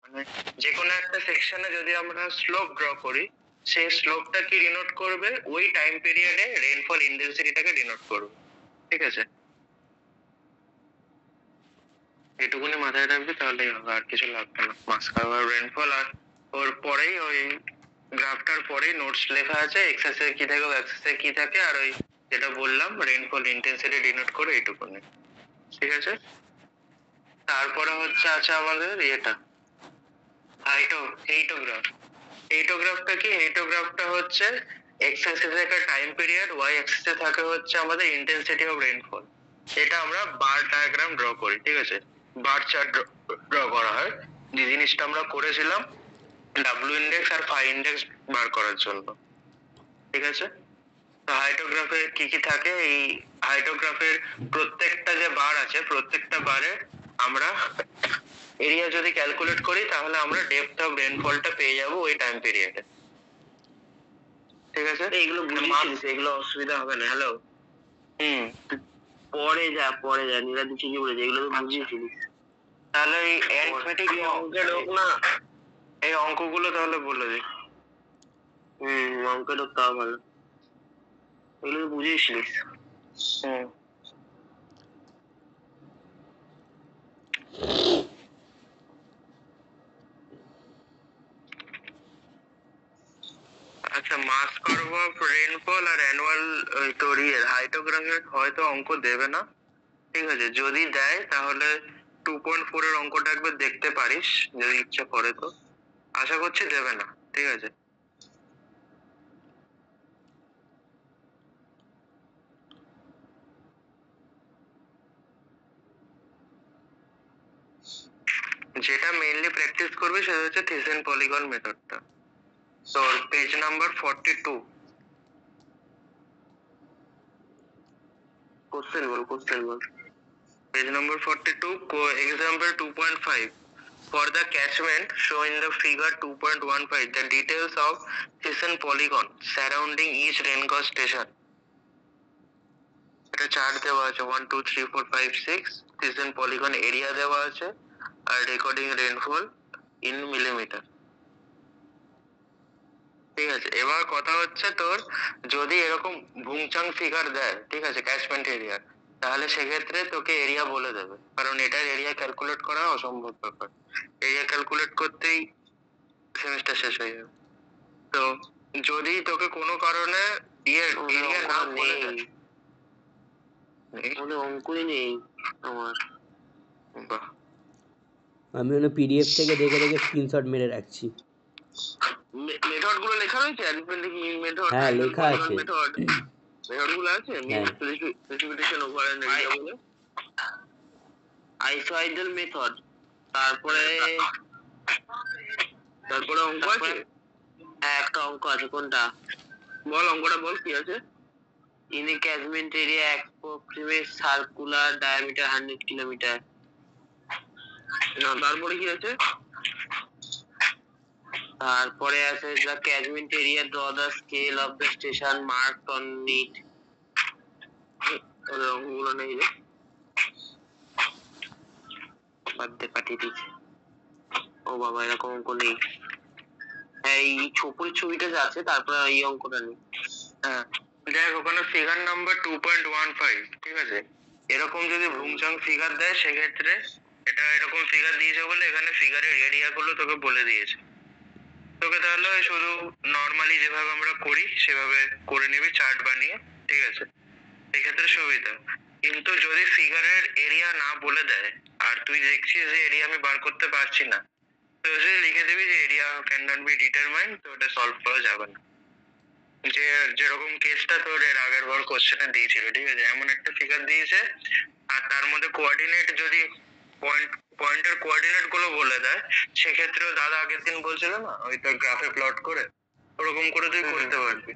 মানে যে কোনো একটা সেকশনে যদি আমরা স্লোপ ড্র করি, সেই স্লোপটা কি ডিনোট করবে, ওই টাইম পিরিয়ডে রেইনফল ইন্টেন্সিটিটাকে ডিনোট করবে। ঠিক আছে, এটুকুনি মাথায় রাখবি, তাহলেই হবে, আর কিছু লাগবে না। মাস কাভার রেইনফল, আর ওর পরেই ওই গ্রাফটার পরেই নোটস লেখা আছে, এক্সেসে কি থাকে, এক্সেসে কি থাকে, আর ওই যেটা বললাম রেইনফল ইন্টেন্সিটি ডিনোট করে, এইটুকুনি। ঠিক আছে, তারপরে হচ্ছে আছে আমাদের এটা হেইটোগ্রাফ। হেইটোগ্রাফটা কি? হেইটোগ্রাফটা হচ্ছে এক্স অ্যাক্সিসে একটা টাইম পিরিয়ড, ওয়াই অ্যাক্সিসে থাকে হচ্ছে আমাদের ইন্টেন্সিটি অফ রেইনফল। এটা আমরা বার ডায়াগ্রাম ড্র করি। ঠিক আছে, বার চার্ট ড্র করা হয়। যে জিনিসটা আমরা করেছিলাম ডাব্লিউ ইন্ডেক্স আর ফাই ইন্ডেক্স বার করার জন্য। ঠিক আছে, তো হাইটোগ্রাফে কি কি থাকে, এই হাইটোগ্রাফের প্রত্যেকটা যে বার আছে, প্রত্যেকটা বারে আমরা এরিয়া যদি ক্যালকুলেট করি, তাহলে আমরা ডেপথ অফ রেইনফলটা পেয়ে যাবো ওই টাইম পিরিয়ডে। ঠিক আছে, এইগুলো বুঝিয়েছিলিস, এগুলো অসুবিধা হবে না। হ্যালো, পরে যা নীলাদি ঠিকই বলেছে, এগুলো তো বুঝিয়েছিলিস। তাহলে এই অ্যারিথমেটিক অঙ্কের হোক না, এই অঙ্কগুলো তাহলে বলে দিই। অঙ্কের হোক তাও ভালো, এগুলো তো বুঝিয়েছিলিস। আচ্ছা, মাস কার্ভ অফ রেইনফল আর অ্যানুয়াল তোর হাইটোগ্রাফের হয়তো অঙ্ক দেবে না। ঠিক আছে, যদি দেয় তাহলে 2.4 এর অঙ্কটা একবার দেখতে পারিস, যদি ইচ্ছা করে তো। আশা করছি দেবে না। ঠিক আছে, যেটা মেইনলি প্র্যাকটিস করবে সেটা হচ্ছে থিসেন পলিগন মেথডটা। তো পেজ নাম্বার 42, কোশ্চেন বল। Page number 42, example 2.5. For the catchment shown in the figure 2.15, the details of Thyssen polygon surrounding each rain gauge station. এটা চার্ট দেওয়া আছে, 1 2 3 4 5 6 Thyssen polygon এরিয়া দেওয়া আছে, আর রেকর্ডিং রেইনফল ইন মিলিমিটার। ঠিক আছে, এবার কথা হচ্ছে তোর, যদি এরকম ভুংচাং ফিগার দেয়, ঠিক আছে, ক্যাচমেন্ট এরিয়া, তাহলে সেক্ষেত্রে তোকে এরিয়া বলে দেবে, কারণ এটার এরিয়া ক্যালকুলেট করা অসম্ভব ব্যাপার। এরিয়া ক্যালকুলেট করতেই সেমিস্টার শেষ হয়ে যাবে। তো যদি তোকে কোনো কারণে এরিয়া না বলে দেয়, অঙ্কই নেই আমার। বাহ, আমি ওখানে পিডিএফ থেকে দেখে দেখে স্ক্রিনশট মেরে রাখছি। মেথড গুলো লেখা রয়েছে, অ্যারিথমেটিক মিন মেথড, হ্যাঁ লেখা আছে, মেথড গুলো আছে, মিন প্রেসিপিটেশন ওভার এন্ড এরিয়া বলে, আইসোআইডাল মেথড। তারপরে অঙ্ক আছে। হ্যাঁ, একটা অঙ্ক আছে। কোনটা বল, অঙ্কটা বল, কি আছে? In a catchment area approximate circular diameter 100 kilometre. না, তারপরে কি আছে? তারপরে আছে the catchment area draw the scale of the station marked on it. অঙ্কগুলো নেই রে, বাদ দে, পাঠিয়ে দিচ্ছি। ও বাবা, এরকম অঙ্ক নেই। এই ছোপের ছবিটা যে আছে, তারপরে এই অঙ্কটা নেই। হ্যাঁ, দেখ ওখানে ফিগার নাম্বার 2.15। ঠিক আছে, এরকম যদি ভুংচাং ফিগার দেয়, সেক্ষেত্রে এটা এরকম ফিগার দিয়েছে বলে এখানে ফিগারের এরিয়া গুলো তোকে বলে দিয়েছে। তোকে তাহলে শুধু নর্মালি যেভাবে আমরা করি সেভাবে করে নিবি চার্ট বানিয়ে। ঠিক আছে, এক্ষেত্রে সুবিধা। কিন্তু যদি ফিগারের এরিয়া না বলে দেয়, আর তুই দেখছিস যে এরিয়া আমি বার করতে পারছি না, তো লিখে দিবি যে area can not be determined, তো ওটা সলভ করা যাবে না। যে যেরকম কেসটা তোর এর আগের বার কোশ্চেনে দিয়েছিল। ঠিক আছে, এমন একটা ফিগার দিয়েছে, আর তার মধ্যে কোঅর্ডিনেট যদি পয়েন্টের কোঅর্ডিনেট গুলো বলে দেয়, সেক্ষেত্রেও দাদা আগের দিন বলছিল না, ওই তো গ্রাফে প্লট করে ওরকম করে তুই করতে পারবি।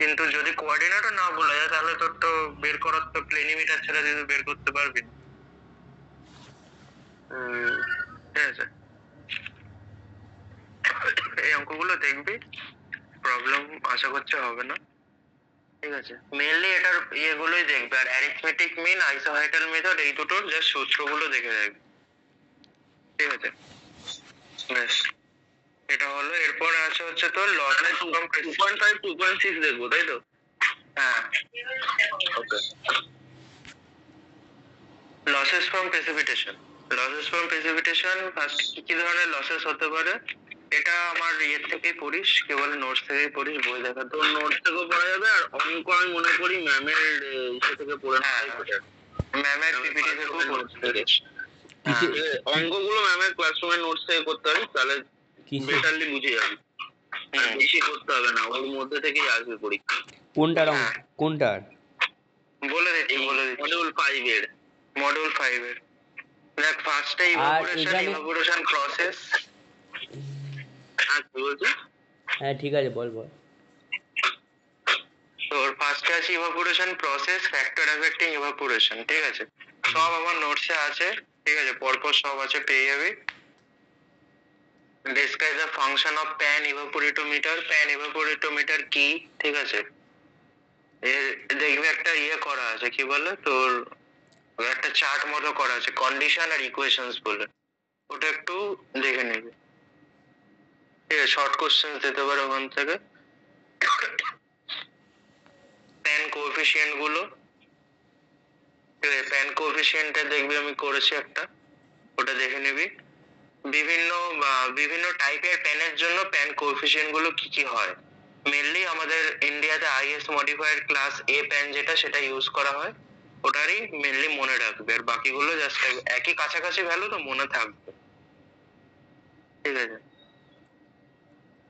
কিন্তু যদি কোঅর্ডিনেটও না বলে যায়, তাহলে তোর তো বের করার তো প্লেনিমিটার ছাড়া তুই বের করতে পারবি না। ঠিক আছে, এই অঙ্কগুলো দেখবি, প্রবলেম আশা করছি হবে না। ঠিক আছে, মেইনলি এটার ইয়েগুলোই দেখবে, আর অ্যারিথমেটিক মিন, আইসোহাইডাল মেথড, এই দুটোর যে সূত্রগুলো দেখে রাখবে। ঠিক আছে, বেশ, এটা হলো। এরপর আছে হচ্ছে তোর লসেস ফ্রম 2.5 2.6 দেখবো, তাই তো? হ্যাঁ, okay. Losses from precipitation. Losses from precipitation first কি কি ধরনের লসেস হতে পারে? এটা আমার ইয়ের থেকেই পড়িস, কেবল নোটস থেকেই পড়িস, বই দেখা তো নোটস থেকেও পড়া যাবে, আর অঙ্ক আমি মনে করি ম্যামের ইসে থেকে পড়ে নেওয়াই better। ম্যামের পিপিটি থেকেও পড়তে পারিস। হ্যাঁ, কিসে ঠিক আছে, অঙ্কগুলো ম্যামের ক্লাসরুমের নোটস থেকে করতে পারিস, তাহলে কিসে বেটারলি বুঝে যাবি। আর বেশি করতে হবে না, ওর মধ্যে থেকেই আসবে পরীক্ষা। কোনটার হ্যাঁ, কোনটার? বলে দিচ্ছি মডিউল 5 এর। মডিউল 5 এর দেখ, ফার্স্টে আর ইভাপোরেশন, এখানে ইভাপোরেশন প্রসেস। হ্যাঁ, কি বলছিস? হ্যাঁ ঠিক আছে, বল বল। তোর ফার্স্টে আছে evaporation process, factor affecting evaporation, ঠিক আছে? সব আমার নোটসে আছে, ঠিক আছে, পরপর সব আছে, পেয়ে যাবি। Describe the function of pan evaporimeter. Pan evaporimeter কি, ঠিক আছে? এর দেখবি একটা ইয়ে করা আছে, কি বলে তোর, একটা চার্ট মতো করা আছে, কন্ডিশন আর ইকুয়েশনস বলে, ওটা একটু দেখে নিবি। ঠিক আছে, শর্ট কোশ্চেন দিতে পারে ওখান থেকে। প্যান কোএফিসিয়েন্ট গুলো, ঠিক আছে, প্যান কোএফিসিয়েন্টে দেখবি আমি করেছি একটা, ওটা দেখে নিবি। বিভিন্ন বিভিন্ন টাইপের প্যানের জন্য প্যান কোএফিসিয়েন্ট গুলো কি কি হয়। মেনলি আমাদের ইন্ডিয়াতে is modifier class A pan যেটা, সেটা ইউজ করা হয়, ওটারই মেনলি মনে রাখবে, আর বাকিগুলো জাস্ট একই কাছাকাছি ভ্যালু, তো মনে থাকবে, ঠিক আছে?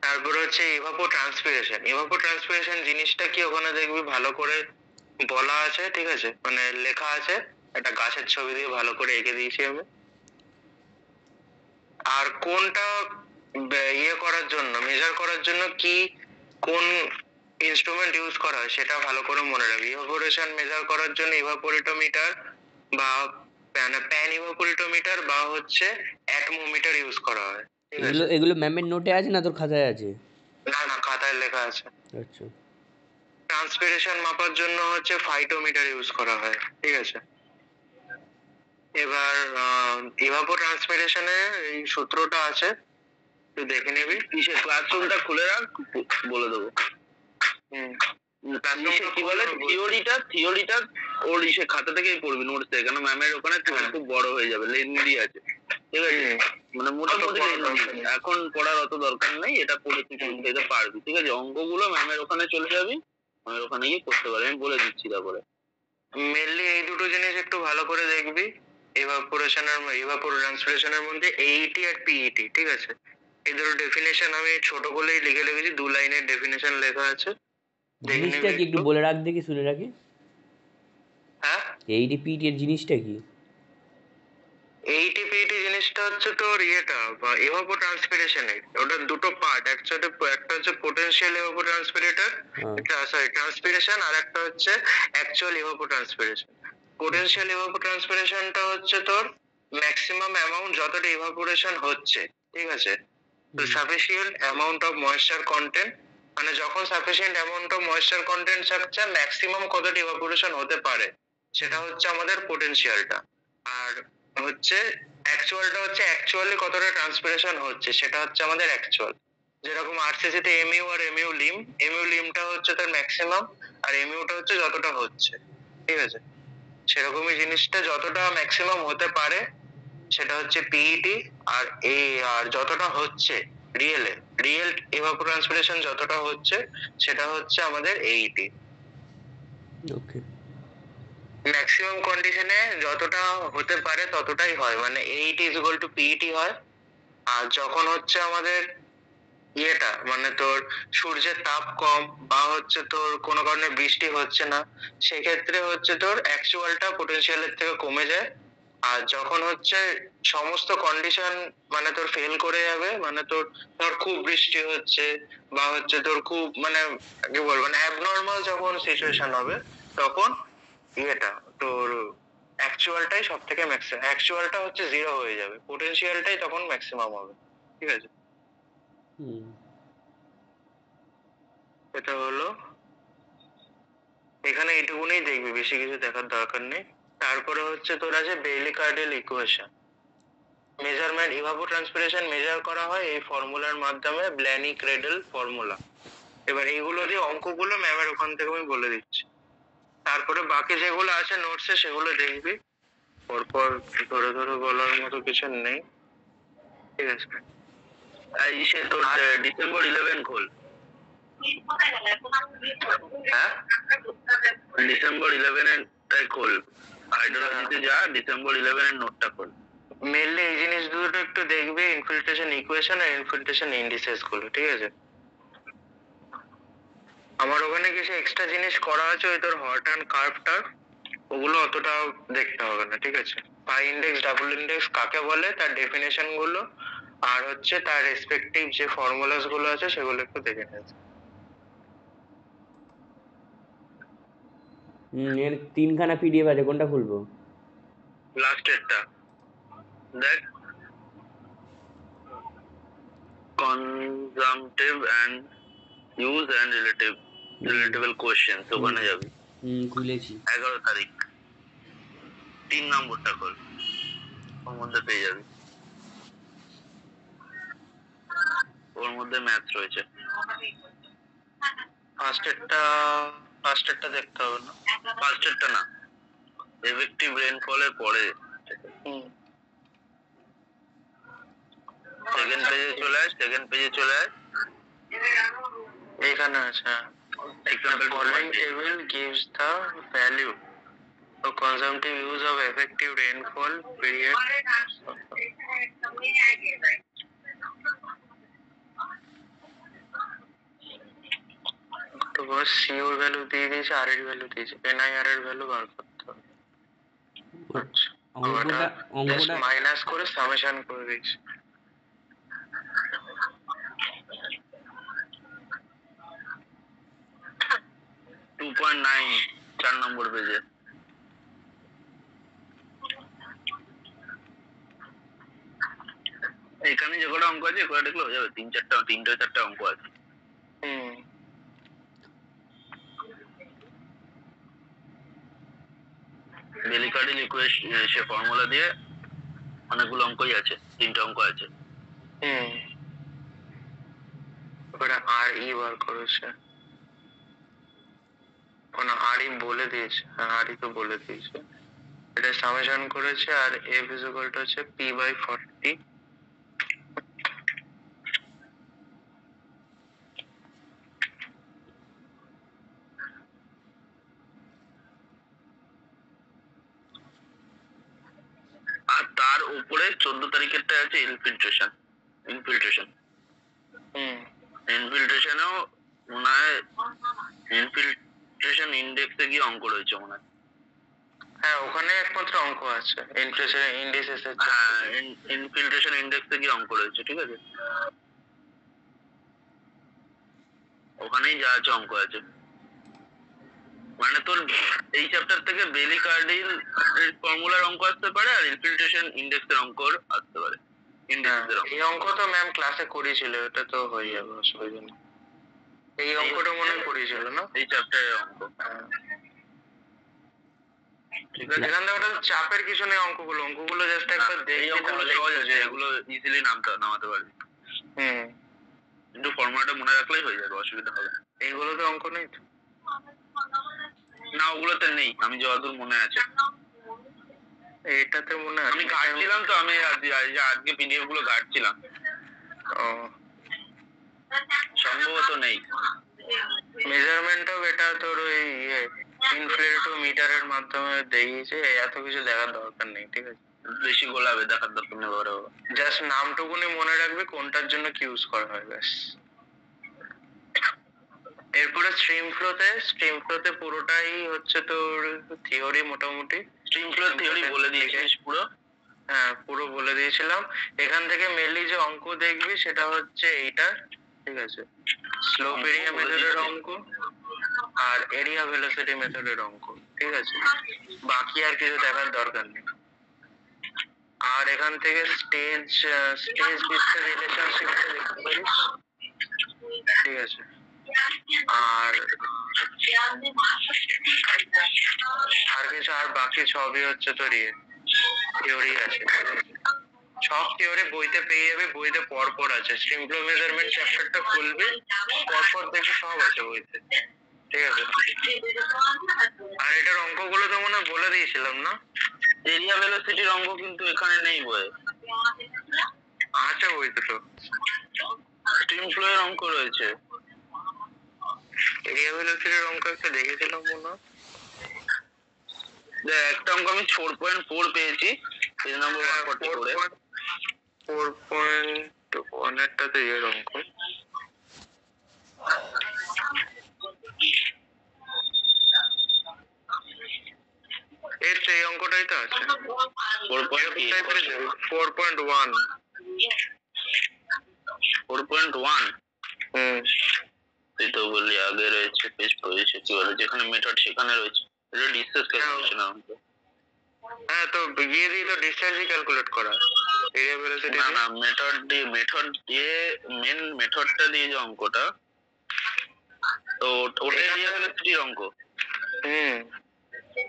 তারপরে হচ্ছে ইভাপো ট্রান্সপিরেশন। ইভাপো ট্রান্সপিরেশন জিনিসটা কি, ওখানে দেখবি ভালো করে বলা আছে, ঠিক আছে, মানে লেখা আছে, একটা গাছের ছবি দিয়ে ভালো করে এঁকে দিয়েছি আমি। আর কোনটা ইয়ে করার জন্য, মেজার করার জন্য কি কোন ইনস্ট্রুমেন্ট ইউজ করা হয় সেটা ভালো করে মনে রাখবি। ইভাপোরেশন মেজার করার জন্য ইভাপোরেটোমিটার বা প্যান ইভাপোরেটোমিটার বা হচ্ছে অ্যাটমোমিটার ইউজ করা হয়, ঠিক এগুলো আছে? এগুলো ম্যামের নোটে আছে না তোর খাতায় আছে? না না, খাতায় লেখা আছে। আচ্ছা। ট্রান্সপিরেশন মাপার জন্য হচ্ছে ফাইটোমিটার ইউজ করা হয়, ঠিক আছে? এবার ইভাপো ট্রান্সপিরেশনে এই সূত্রটা আছে, তুই দেখে নিবি। কিসে, ক্লাসরুমটা খুলে রাখ, বলে দেবো। কি বলে, থিওরিটা ওর ইসে খাতা থেকেই পড়বি, নোটস থেকে, কেন ম্যামের ওখানে খুব বড় হয়ে যাবে, লেন্দি আছে, ঠিক আছে? মানে মোটামুটি এখন পড়ার অত দরকার নেই, এটা পড়ে তুই এটা পারবি, ঠিক আছে? অঙ্কগুলো ম্যামের ওখানে চলে যাবি, ম্যামের ওখানে গিয়ে করতে পারবি, আমি বলে দিচ্ছি তারপরে। মেনলি এই দুটো জিনিস একটু ভালো করে দেখবি। ইভাপোর ট্রান্সপিরেশনের মধ্যে এইটি আর পিইটি, ঠিক আছে? এই দুটো ডেফিনেশন আমি ছোট বলেই লিখে রেখেছি, 2 লাইনের ডেফিনেশন লেখা আছে, দেখে জিনিসটা নিবি কি একটু একটু। বলে রাখ দেখি, শুনে রাখি। হ্যাঁ, এইডিপিটি এর জিনিসটা কি? এইটিপিটি জিনিসটা হচ্ছে তোর ইয়েটা, বা ইভাপো ট্রান্সপিরেশনের, ওটা দুটো পার্ট, অ্যাকচুয়ালি একটা হচ্ছে পোটেনশিয়াল ইভাপো ট্রান্সপিরেটর, হ্যাঁ। এটা সরি ট্রান্সপিরেশন, আর একটা হচ্ছে অ্যাকচুয়াল ইভাপো ট্রান্সপিরেশন। পোটেনশিয়াল ইভাপো ট্রান্সপিরেশনটা হচ্ছে তোর ম্যাক্সিমাম অ্যামাউন্ট যতটা ইভাপোরেশন হচ্ছে, ঠিক আছে, তো sufficient amount of moisture content, মানে যখন sufficient amount of moisture content থাকছে, ম্যাক্সিমাম কতটা ইভাপোরেশন হতে পারে, সেটা হচ্ছে আমাদের পোটেনশিয়ালটা। আর হচ্ছে অ্যাকচুয়ালটা হচ্ছে অ্যাকচুয়ালি কতটা ট্রান্সপিরেশন হচ্ছে, সেটা হচ্ছে আমাদের অ্যাকচুয়াল। যেরকম আরসিসি তে এমইউ আর এমইউ লিমটা হচ্ছে তার ম্যাক্সিমাম, আর এমইউটা হচ্ছে যতটা হচ্ছে, ঠিক আছে? সেরকমই জিনিসটা যতটা ম্যাক্সিমাম হতে পারে সেটা হচ্ছে পিইটি, আর আর যতটা হচ্ছে রিয়েল ইভাপোট্রান্সপিরেশন যতটা হচ্ছে সেটা হচ্ছে আমাদের এইটি। ওকে। ম্যাক্সিমাম কন্ডিশনে যতটা হতে পারে ততটাই হয়, মানে eight is equal to PET হয়। আর যখন হচ্ছে আমাদের ইয়েটা, মানে তোর সূর্যের তাপ কম বা হচ্ছে তোর কোনো কারণে বৃষ্টি হচ্ছে না, সেক্ষেত্রে হচ্ছে তোর অ্যাকচুয়ালটা পোটেনশিয়ালের থেকে কমে যায়। আর যখন হচ্ছে সমস্ত কন্ডিশন মানে তোর ফেল করে যাবে, মানে তোর ধর খুব বৃষ্টি হচ্ছে বা হচ্ছে তোর খুব মানে কি বলবো, মানে অ্যাবনর্মাল যখন সিচুয়েশন হবে, তখন ইয়েটা তোর অ্যাকচুয়ালটাই সব থেকে ম্যাক্সিমাম, অ্যাকচুয়ালটা হচ্ছে জিরো হয়ে যাবে, পোটেনশিয়ালটাই তখন ম্যাক্সিমাম হবে, ঠিক আছে? এটা হলো, এখানে এইটুকুনি দেখবি, বেশি কিছু দেখার দরকার নেই। তারপরে হচ্ছে তোর আছে বেইলি কার্ডেল ইকুয়েশন। মেজারমেন্ট ইভাপোট্রান্সপিরেশন মেজার করা হয় এই ফর্মুলার মাধ্যমে, ব্ল্যানি ক্রেডল ফর্মুলা। এবার এইগুলো দিয়ে অঙ্কগুলো ম্যামের ওখান থেকে আমি বলে দিচ্ছি, তারপরে বাকি যেগুলো আছে নোটসে সেগুলো দেখবি, পরপর ধরে ধরে বলার মতো কিছু নেই, ঠিক আছে? এই সে তোর ডিসেম্বর 11 খোল। হ্যাঁ, ডিসেম্বর 11 এর তাই খোল, হাইড্রোলজিতে যা, ডিসেম্বর 11 এর নোটটা খোল। মেনলি এই জিনিস দুটো একটু দেখবি, ইনফিল্ট্রেশন ইকুয়েশন আর ইনফিল্ট্রেশন ইন্ডিসেস গুলো, ঠিক আছে? আমার ওখানে কিছু এক্সট্রা জিনিস করা আছে, ওই তোর হট অ্যান্ড কার্ভটার, ওগুলো অতটা দেখতে হবে না, ঠিক আছে? পাই ইন্ডেক্স, ডাবল ইন্ডেক্স কাকে বলে, তার ডেফিনেশন গুলো আর হচ্ছে তার রেসপেক্টিভ যে ফর্মুলাস গুলো আছে সেগুলো একটু দেখে নেবে। এর 3খানা পিডিএফ আছে, কোনটা খুলবো? লাস্টেরটা দেখ, consumptive and use and relatable questions, ওখানে যাবি। খুলেছি। 11 তারিখ 3 নম্বরটা খোল, ওর মধ্যে পেয়ে যাবি, ওর মধ্যে ম্যাথস রয়েছে। ফার্স্টেরটা দেখতে হবে না, ফার্স্টেরটা না, এফেক্টিভ রেইনফলের পরে সেকেন্ড পেজে চলে আয়, এইখানে আছে। Example following table gives the value of consumptive use of effective rainfall period. তো বস সিওর ভ্যালু দিয়ে দিয়েছে, আর এর ভ্যালু দিয়েছে, এনআইআর এর ভ্যালু বার করতে হবে। আচ্ছা, অঙ্কটা মাইনাস করে সামেশন করে দিয়েছে। 2.9 4 নম্বর পেজে। এখানে যে কটা অঙ্ক আছে কটা দেখলে হয়ে যাবে, 3-4টা অঙ্ক আছে। বেলি কার্ডিল ইকুয়েশন সে ফর্মুলা দিয়ে অনেকগুলো অঙ্কই আছে, 3টে অঙ্ক আছে। ওটা আর ই বার করেছে, কোন আর ই বলে দিয়েছে, আর ই তো বলে দিয়েছে, এটা সামেশন করেছে, আর এফ ইজ ইকুয়াল টু হচ্ছে p/40। আর তার উপরে 14 তারিখেরটা আছে ইনফিল্ট্রেশন। ইনফিল্ট্রেশনেও মনে হয় ইনফিল্ট্রেশন ইন্ডেক্সে গিয়ে অঙ্ক রয়েছে মনে হয়। হ্যাঁ, ওখানে একমাত্র অঙ্ক আছে, ইনফিল্ট্রেশন ইন্ডিসেস। হ্যাঁ, ইনফিল্ট্রেশন ইন্ডেক্সে গিয়ে অঙ্ক রয়েছে, ঠিক আছে? ওখানেই যা আছে অঙ্ক আছে, মানে তোর এই চ্যাপ্টার থেকে বেলি কার্ডিল ফর্মুলার অঙ্ক আসতে পারে, আর ইনফিল্ট্রেশন ইন্ডেক্সের অঙ্ক আসতে পারে। এই অঙ্ক তো ম্যাম ক্লাসে করিয়েছিল, এটা তো হয়ে যাবে, অসুবিধা নেই। এই অঙ্কটা মনে হয় করিয়েছিল না, এই চ্যাপ্টারের অঙ্ক। ঠিক আছে, এখান থেকে ওটা চাপের কিছু নেই, অঙ্কগুলো জাস্ট একবার দেখি, তাহলে সহজ আছে, এগুলো ইজিলি নামাতে পারবি। কিন্তু ফর্মুলাটা মনে রাখলেই হয়ে যাবে, অসুবিধা হবে না। এইগুলোতে অঙ্ক নেই তো? না, ওগুলোতে নেই, আমি যতদূর মনে আছে। এটাতে মনে আছে, আমি ঘাটছিলাম তো, আমি আজকে পিডিএফ গুলো ঘাটছিলাম। ও, সম্ভবত নেই। মেজারমেন্টও এটা তোর ওই ইনফ্লেটোমিটারের মাধ্যমে দেখিয়েছে, এত কিছু দেখার দরকার নেই, ঠিক আছে? বেশি গোলাবে দেখার দরকার নেই, জাস্ট নামটুকুনি মনে রাখবে কোনটার জন্য কি ইউজ করা হয়, ব্যাস। এরপরে স্ট্রিম ফ্লোতে পুরোটাই হচ্ছে তোর থিওরি, মোটামুটি স্ট্রিম ফ্লো থিওরি বলে দিয়েছিস পুরো। হ্যাঁ, পুরো বলে দিয়েছিলাম। এখান থেকে মেনলি যে অঙ্ক দেখবি সেটা হচ্ছে এইটা, ঠিক আছে? স্লোপ এরিয়া মেথডের অঙ্ক আর এরিয়া ভেলোসিটি মেথডের অঙ্ক, ঠিক আছে? বাকি আর কিছু দেখার দরকার নেই। আর এখান থেকে স্টেজ ভিত্তিক রিলেশনশিপটা দেখতে পারিস, ঠিক আছে? আর কিছু, আর বাকি সবই হচ্ছে তোর থিওরি আছে, সব থিওরি বইতে পেয়ে যাবে, বইতে পর আছে। সিম্পল মেজারমেন্ট চ্যাপ্টারটা খুলবে, পর দেখে সব আছে বইতে, ঠিক আছে? আর এটার অঙ্কগুলো তো মনে হয় বলে দিয়েছিলাম না? এরিয়া ভেলোসিটির অঙ্ক কিন্তু এখানে নেই বইয়ে। আছে বইতে তো, স্ট্রিম ফ্লো এর অঙ্ক রয়েছে। এরিয়া ভেলোসিটির অঙ্ক একটা দেখেছিলাম মনে হয়। একটা অঙ্ক আমি 4.4 পেয়েছি, পেজ নম্বর 4.1 এরটাতে এর অঙ্ক। এর সেই অঙ্কটাই তো আছে 4.1। তুই তো বললি আগে রয়েছে পেজ পড়েছে, কি বলে যেখানে মেথড সেখানে রয়েছে, এটা ডিসটেন্স ক্যালকুলেশন অঙ্ক। হ্যাঁ, তো গিয়ে দিয়ে তো ডিসটেন্সই ক্যালকুলেট করা, এরিয়া ভেলোসিটি না, মেথড দিয়ে মেন মেথডটা দিয়ে যে অঙ্কটা, তো ওটা এরিয়া ভেলোসিটির অঙ্ক।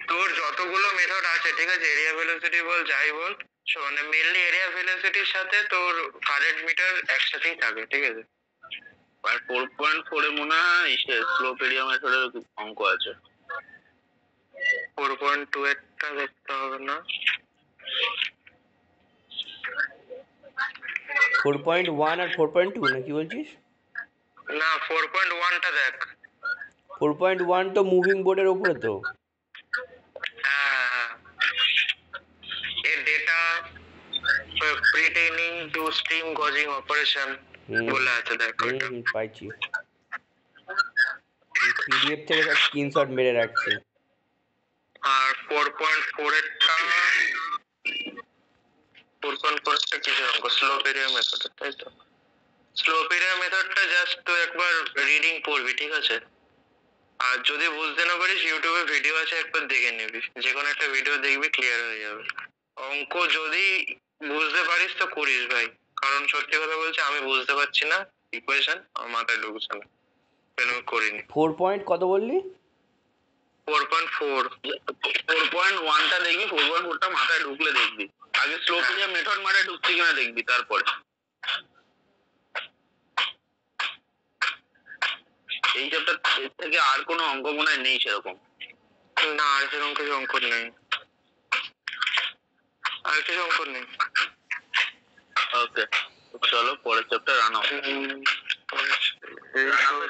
তোর যতগুলো মেথড আছে, ঠিক আছে, এরিয়া ভেলোসিটি বল যাই বল, মানে মেইনলি এরিয়া ভেলোসিটির সাথে তোর কারেন্ট মিটার একসাথেই থাকে, ঠিক আছে? আর 4.4 এ মনে হয় স্লোপ এরিয়া মেথডের অঙ্ক আছে। 4.2 এরটা দেখতে হবে না? 4.1 আর 4.2 না কি বলছিস? না, 4.1টা দেখ। 4.1 তো মুভিং বোর্ডের উপরে তো। হ্যাঁ, এর data pertaining to stream gauging operation বলে আছে, দেখ ওটা। পাইছি, পিডিএফ থেকে সব স্ক্রিনশট মেরে রাখছি। আর 4.4 এরটা 4.4 টা কিসের অঙ্ক? স্লোপ এরিয়া মেথড, তাই তো? স্লোপ এরিয়া মেথডটা জাস্ট তো একবার রিডিং পড়বি, ঠিক আছে? আর যদি বুঝতে না পারিস, ইউটিউবে ভিডিও আছে, একবার দেখে নিবি, যে কোনো একটা ভিডিও দেখবি, ক্লিয়ার হয়ে যাবে। অঙ্ক যদি বুঝতে পারিস তো করিস ভাই, কারণ সত্যি কথা বলছি আমি বুঝতে পারছি না ইকুয়েশন, আমার মাথায় ঢুকছে না, কেন করিনি। 4 পয়েন্ট কত বললি? 4.4। 4.1টা দেখবি, 4.4টা মাথায় ঢুকলে দেখবি। আগে স্লোপ এরিয়া মেথড মাথায় ঢুকছে কিনা দেখবি, তারপরে। এই চ্যাপ্টার থেকে আর কোনো অঙ্ক মনে হয় নেই সেরকম। না, আর সেরকম কিছু অঙ্ক নেই, আর কিছু অঙ্ক নেই। ওকে, চলো পরের চ্যাপ্টার রান আউট।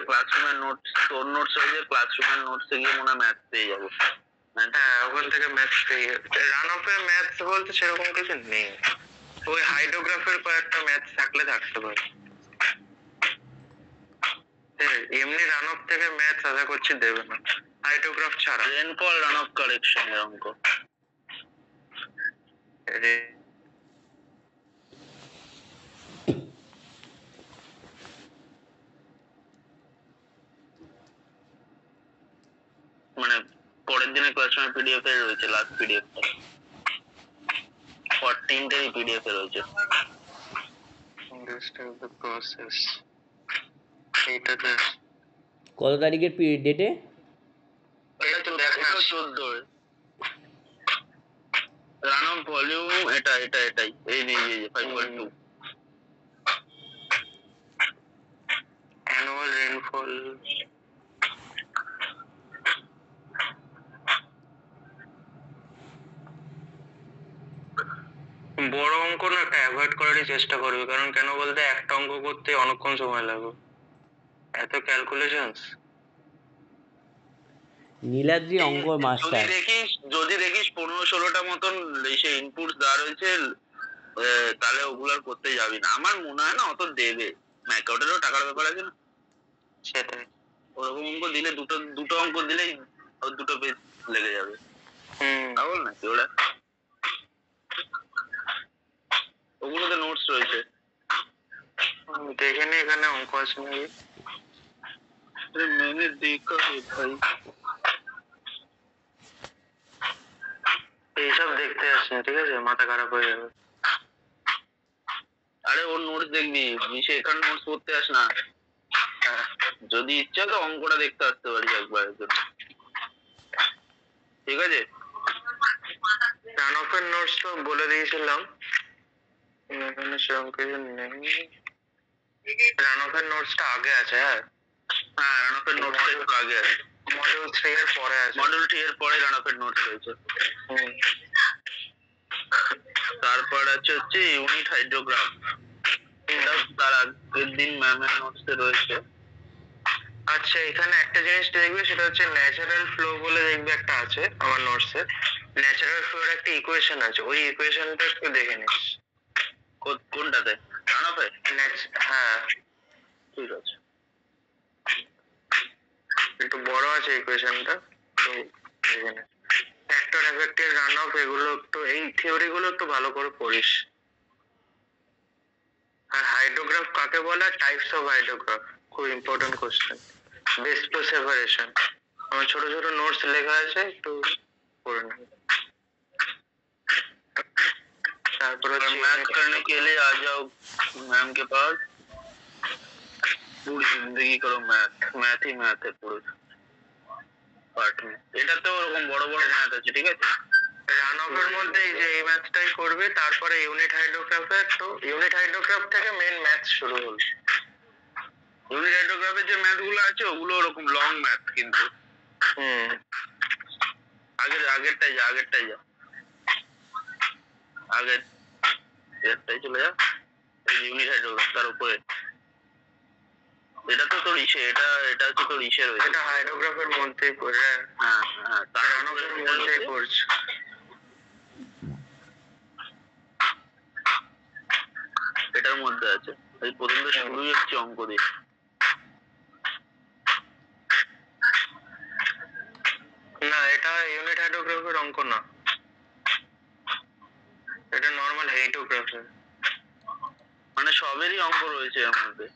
ক্লাসরুমের নোটস, তোর নোটস হয়ে ক্লাসরুমের নোটসে গিয়ে মনে হয় ম্যাথস পেয়ে যাবো। হ্যাঁ, ওখান থেকে ম্যাথস পেয়ে যাবো। রান অফে ম্যাথস বলতে সেরকম কিছু নেই, ওই হাইড্রোগ্রাফের কয়েকটা ম্যাথস থাকলে থাকতে পারে। এমনি রান অফ থেকে ম্যাথস আশা করছি দেবে না, হাইড্রোগ্রাফ ছাড়া। রেনফল রান অফ কারেকশন এর অঙ্ক। মানে পরের দিনের ক্লাসরুমে পিডিএফ এ রয়েছে, লাস্ট পিডিএফটা 14 পিডিএফ এ রয়েছে। প্রসেস এইটাতে কত তারিখের ডেটে? এটা তো দেখা 14 রান অফ ভলিউম, এটাই এই যে 5.2 অ্যানুয়াল রেনফল। বড় অঙ্ক না একটা অ্যাভয়েড করারই চেষ্টা করবে, কারণ কেন বলতে একটা অঙ্ক করতে অনেকক্ষণ সময় লাগবে, এত ক্যালকুলেশনস। নীলাদ্রি অঙ্ক মাস্টার। যদি দেখিস 15-16টা মতন সে ইনপুটস দেওয়া রয়েছে, তাহলে ওগুলার করতে যাবি না, আমার মনে হয় না অত দেবে, ম্যাকআউটেরও টাকার ব্যাপার আছে না। সেটাই, ওরকম অঙ্ক দিলে দুটো অঙ্ক দিলেই দুটো পেজ লেগে যাবে। পাগল নাকি ওরা? ওগুলোতে নোটস রয়েছে, দেখে নে এখানে অঙ্ক আছে নাকি। मैंने देखा है भाई, এইসব দেখতে আসছে, ঠিক আছে, মাথা খারাপ হয়ে যাবে। আরে ওর নোটস দেখবি, নিচে এখানে নোটস পড়তে আস না। যদি ইচ্ছা তো অঙ্কটা দেখতে আসতে পারিস একবারের জন্য, ঠিক আছে? রান অফের নোটস তো বলে দিয়েছিলাম, এখানে সেরকম কিছু নেই। রানকের নোটসটা আগে আছে। হ্যাঁ রানকের নোটসটা একটু আগে আছে, মডিউল 3 এর পরে আছে। মডিউল 3 এর পরে রানকের নোটস রয়েছে। তারপর হচ্ছে ইউনিট হাইড্রোগ্রাফ, এটা তার আগের দিন ম্যামের নোটসে রয়েছে। আচ্ছা এখানে একটা জিনিস দেখবে, সেটা হচ্ছে ন্যাচারাল ফ্লো বলে দেখবে একটা আছে আমার নোটসে। ন্যাচারাল ফ্লোর একটা ইকুয়েশন আছে, ওই ইকুয়েশনটা একটু দেখে নিস। কোনটাতে? রানপে? হ্যাঁ ঠিক আছে, একটু বড় আছে ইকুয়েশনটা, তো দেখে নে। ফ্যাক্টর এফেক্টিভ রান অফ, এগুলো একটু এই থিওরি গুলো একটু ভালো করে পড়িস। আর হাইড্রোগ্রাফ কাকে বলে, টাইপস অফ হাইড্রোগ্রাফ, খুব important question. Base to separation, আমার ছোট ছোট নোটস লেখা আছে, একটু पढ़ नहीं। मैथ करने के लिए आ जाओ मैम के पास, पूरी जिंदगी करो मैथ, मैथ ही मैथ है पूरे পার্ট में। এটাতে ওরকম বড় বড় ম্যাথ আছে, ঠিক আছে? রানঅফের মধ্যে এই যে এই ম্যাথটাই করবে, তারপরে ইউনিট হাইড্রোগ্রাফের, তো ইউনিট হাইড্রোগ্রাফ থেকে মেন ম্যাথ শুরু হলো। ইউনিট হাইড্রোগ্রাফের যে ম্যাথগুলো আছে ওগুলো ওরকম লং ম্যাথ কিন্তু। আগেরটাই যা আগেরটাই চলে যা, এই ইউনিট হাইড্রোগ্রাফ তার উপরে। এটা তো তোর এটা হচ্ছে তোর রয়েছে, এটা হাইড্রোগ্রাফের মধ্যেই পড়ে। হ্যাঁ তার মধ্যেই পড়ছে। এটার মধ্যে আছে, এই প্রথম তো শুরুই হচ্ছে অঙ্ক দিয়ে। না এটা ইউনিট হাইড্রোগ্রাফের অঙ্ক না, এটা নরমাল হাইড্রোগ্রাফের, মানে সবেরই অঙ্ক রয়েছে এর মধ্যে।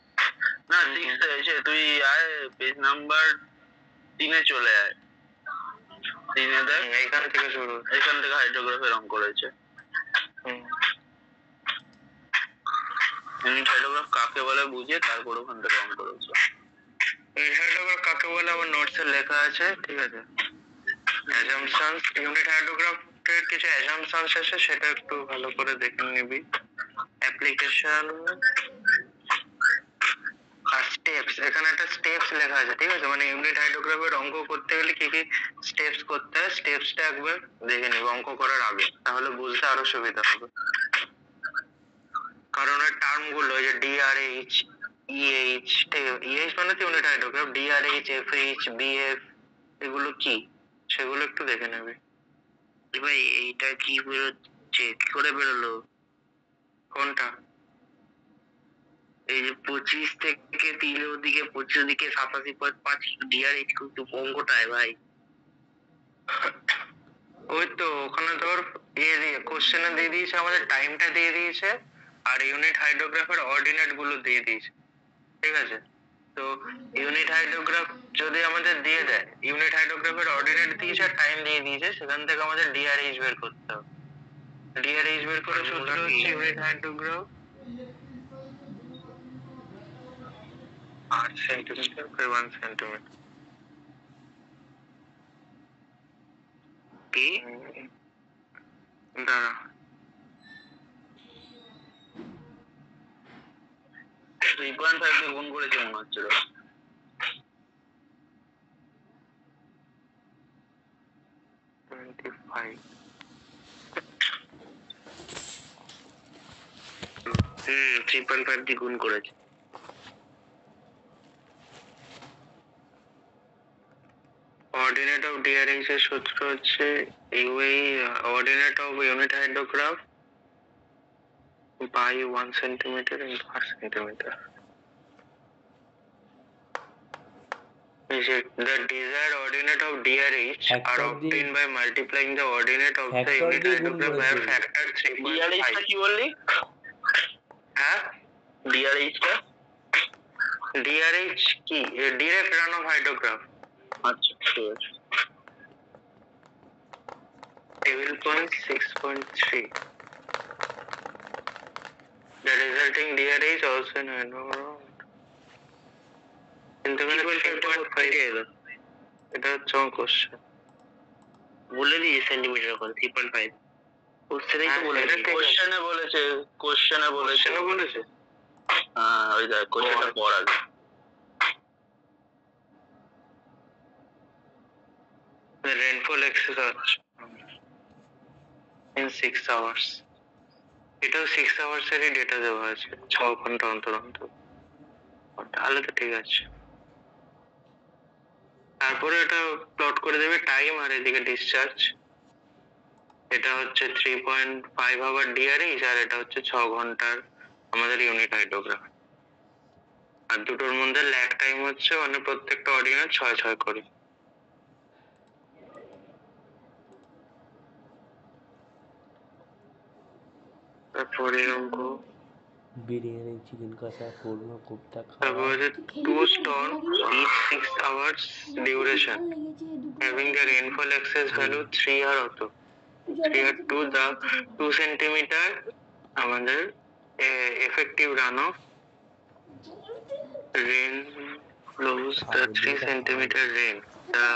না সিক্সে এসে তুই আয় পেজ নাম্বার 3 চলে আয়, 3 দেখ, এইখান থেকে শুরু, এইখান থেকে হাইড্রোগ্রাফের অঙ্ক রয়েছে। ইউনিট হাইড্রোগ্রাফ কাকে বলে বুঝে তারপর ওখান থেকে অঙ্ক রয়েছে। ইউনিট হাইড্রোগ্রাফ কাকে বলে আমার নোটসে লেখা আছে, ঠিক আছে? অ্যাজাম্পশনস, ইউনিট হাইড্রোগ্রাফের কিছু অ্যাজাম্পশনস আছে, সেটা একটু ভালো করে দেখে নিবি। অ্যাপ্লিকেশন আর স্টেপস, এখানে একটা স্টেপস লেখা আছে, ঠিক আছে? মানে ইউনিট হাইড্রোগ্রাফের অঙ্ক করতে গেলে কি কি স্টেপস করতে হয়, স্টেপসটা একবার দেখে নিবি অঙ্ক করার আগে, তাহলে বুঝতে আরো সুবিধা হবে। কারণ ওই টার্ম গুলো, যে ডিআরএইচ, ইএইচ, ইএইচ মানে ইউনিট হাইড্রোগ্রাফ, ডিআরএইচ, এফএইচ, বিএফ, এগুলো কি সেগুলো একটু দেখে নেবে। ভাই এইটা কি বেরোচ্ছে, কি করে বেরোলো? কোনটা? এই যে 25 থেকে 3 ওদিকে 25 ওদিকে 87.5 ডিআরএইচ, কিন্তু অঙ্কটায় ভাই ওই তো ওখানে তোর কোশ্চেনে দিয়ে দিয়েছে, আমাদের টাইমটা দিয়ে দিয়েছে, আর ইউনিট হাইড্রোগ্রাফের অর্ডিনেট গুলো দিয়ে দিয়েছে, ঠিক আছে? তো ইউনিট হাইড্রোগ্রাফ যদি আমাদের দিয়ে দেয়, ইউনিট হাইড্রোগ্রাফের অর্ডিনেট দিয়েছে আর টাইম দিয়ে দিয়েছে, সেখান থেকে আমাদের ডিআরএইচ বের করতে হবে। ডিআরএইচ বের করার সূত্র হচ্ছে unit hydrograph 8 centimetre by 1 centimetre. কি দাঁড়া, 3.5 দিয়ে গুণ করেছে মনে হচ্ছে। 25 3.5 দিয়ে গুণ করেছে। অর্ডিনেট অফ ডিআরএইচ এর সূত্র হচ্ছে ordinate of unit hydrograph by 1 centimeter into 1 centimeter. The desired ordinate of DRH are obtained by multiplying the ordinate of the unit hydrograph by a factor 3.5. DRH টা কি বললি? হ্যাঁ DRH টা, DRH কি direct run of hydrograph। আচ্ছা ঠিক আছে, table point 6.3, the resulting DRH also কিন্তু এটা হচ্ছে কোশ্চেন বলে দিই সেন্টিমিটার করে 3.5 কোশ্চেনেই তো বলেছে, কোশ্চেনে বলেছে হ্যাঁ ওই দেখ কোশ্চেনটা পড় আগে। The rainfall excess in 6 hours, এটাও 6 hours এরই ডেটা দেওয়া আছে, 6 ঘন্টা অন্তর অন্তর, তাহলে তো ঠিক আছে। তারপরে এটা প্লট করে দেবে টাইম আর এদিকে ডিসচার্জ। এটা হচ্ছে 3.5 আওয়ার ডিআরএইচ আর এটা হচ্ছে 6 ঘন্টার আমাদের ইউনিট হাইড্রোগ্রাফ। আর দুটোর মধ্যে ল্যাগ টাইম হচ্ছে মানে প্রত্যেকটা অডিয়েন্স 6 করে। তারপরে অঙ্ক বিরিয়ানি, চিকেন কষা, কোরমা, কোপ্তা তারপর খাওয়া। হচ্ছে 2 stall each 6 hours duration having the rainfall excess value 3 আর অত 3 আর 2 the 2 centimeter আমাদের effective runoff rain flows the 3 centimeter rain the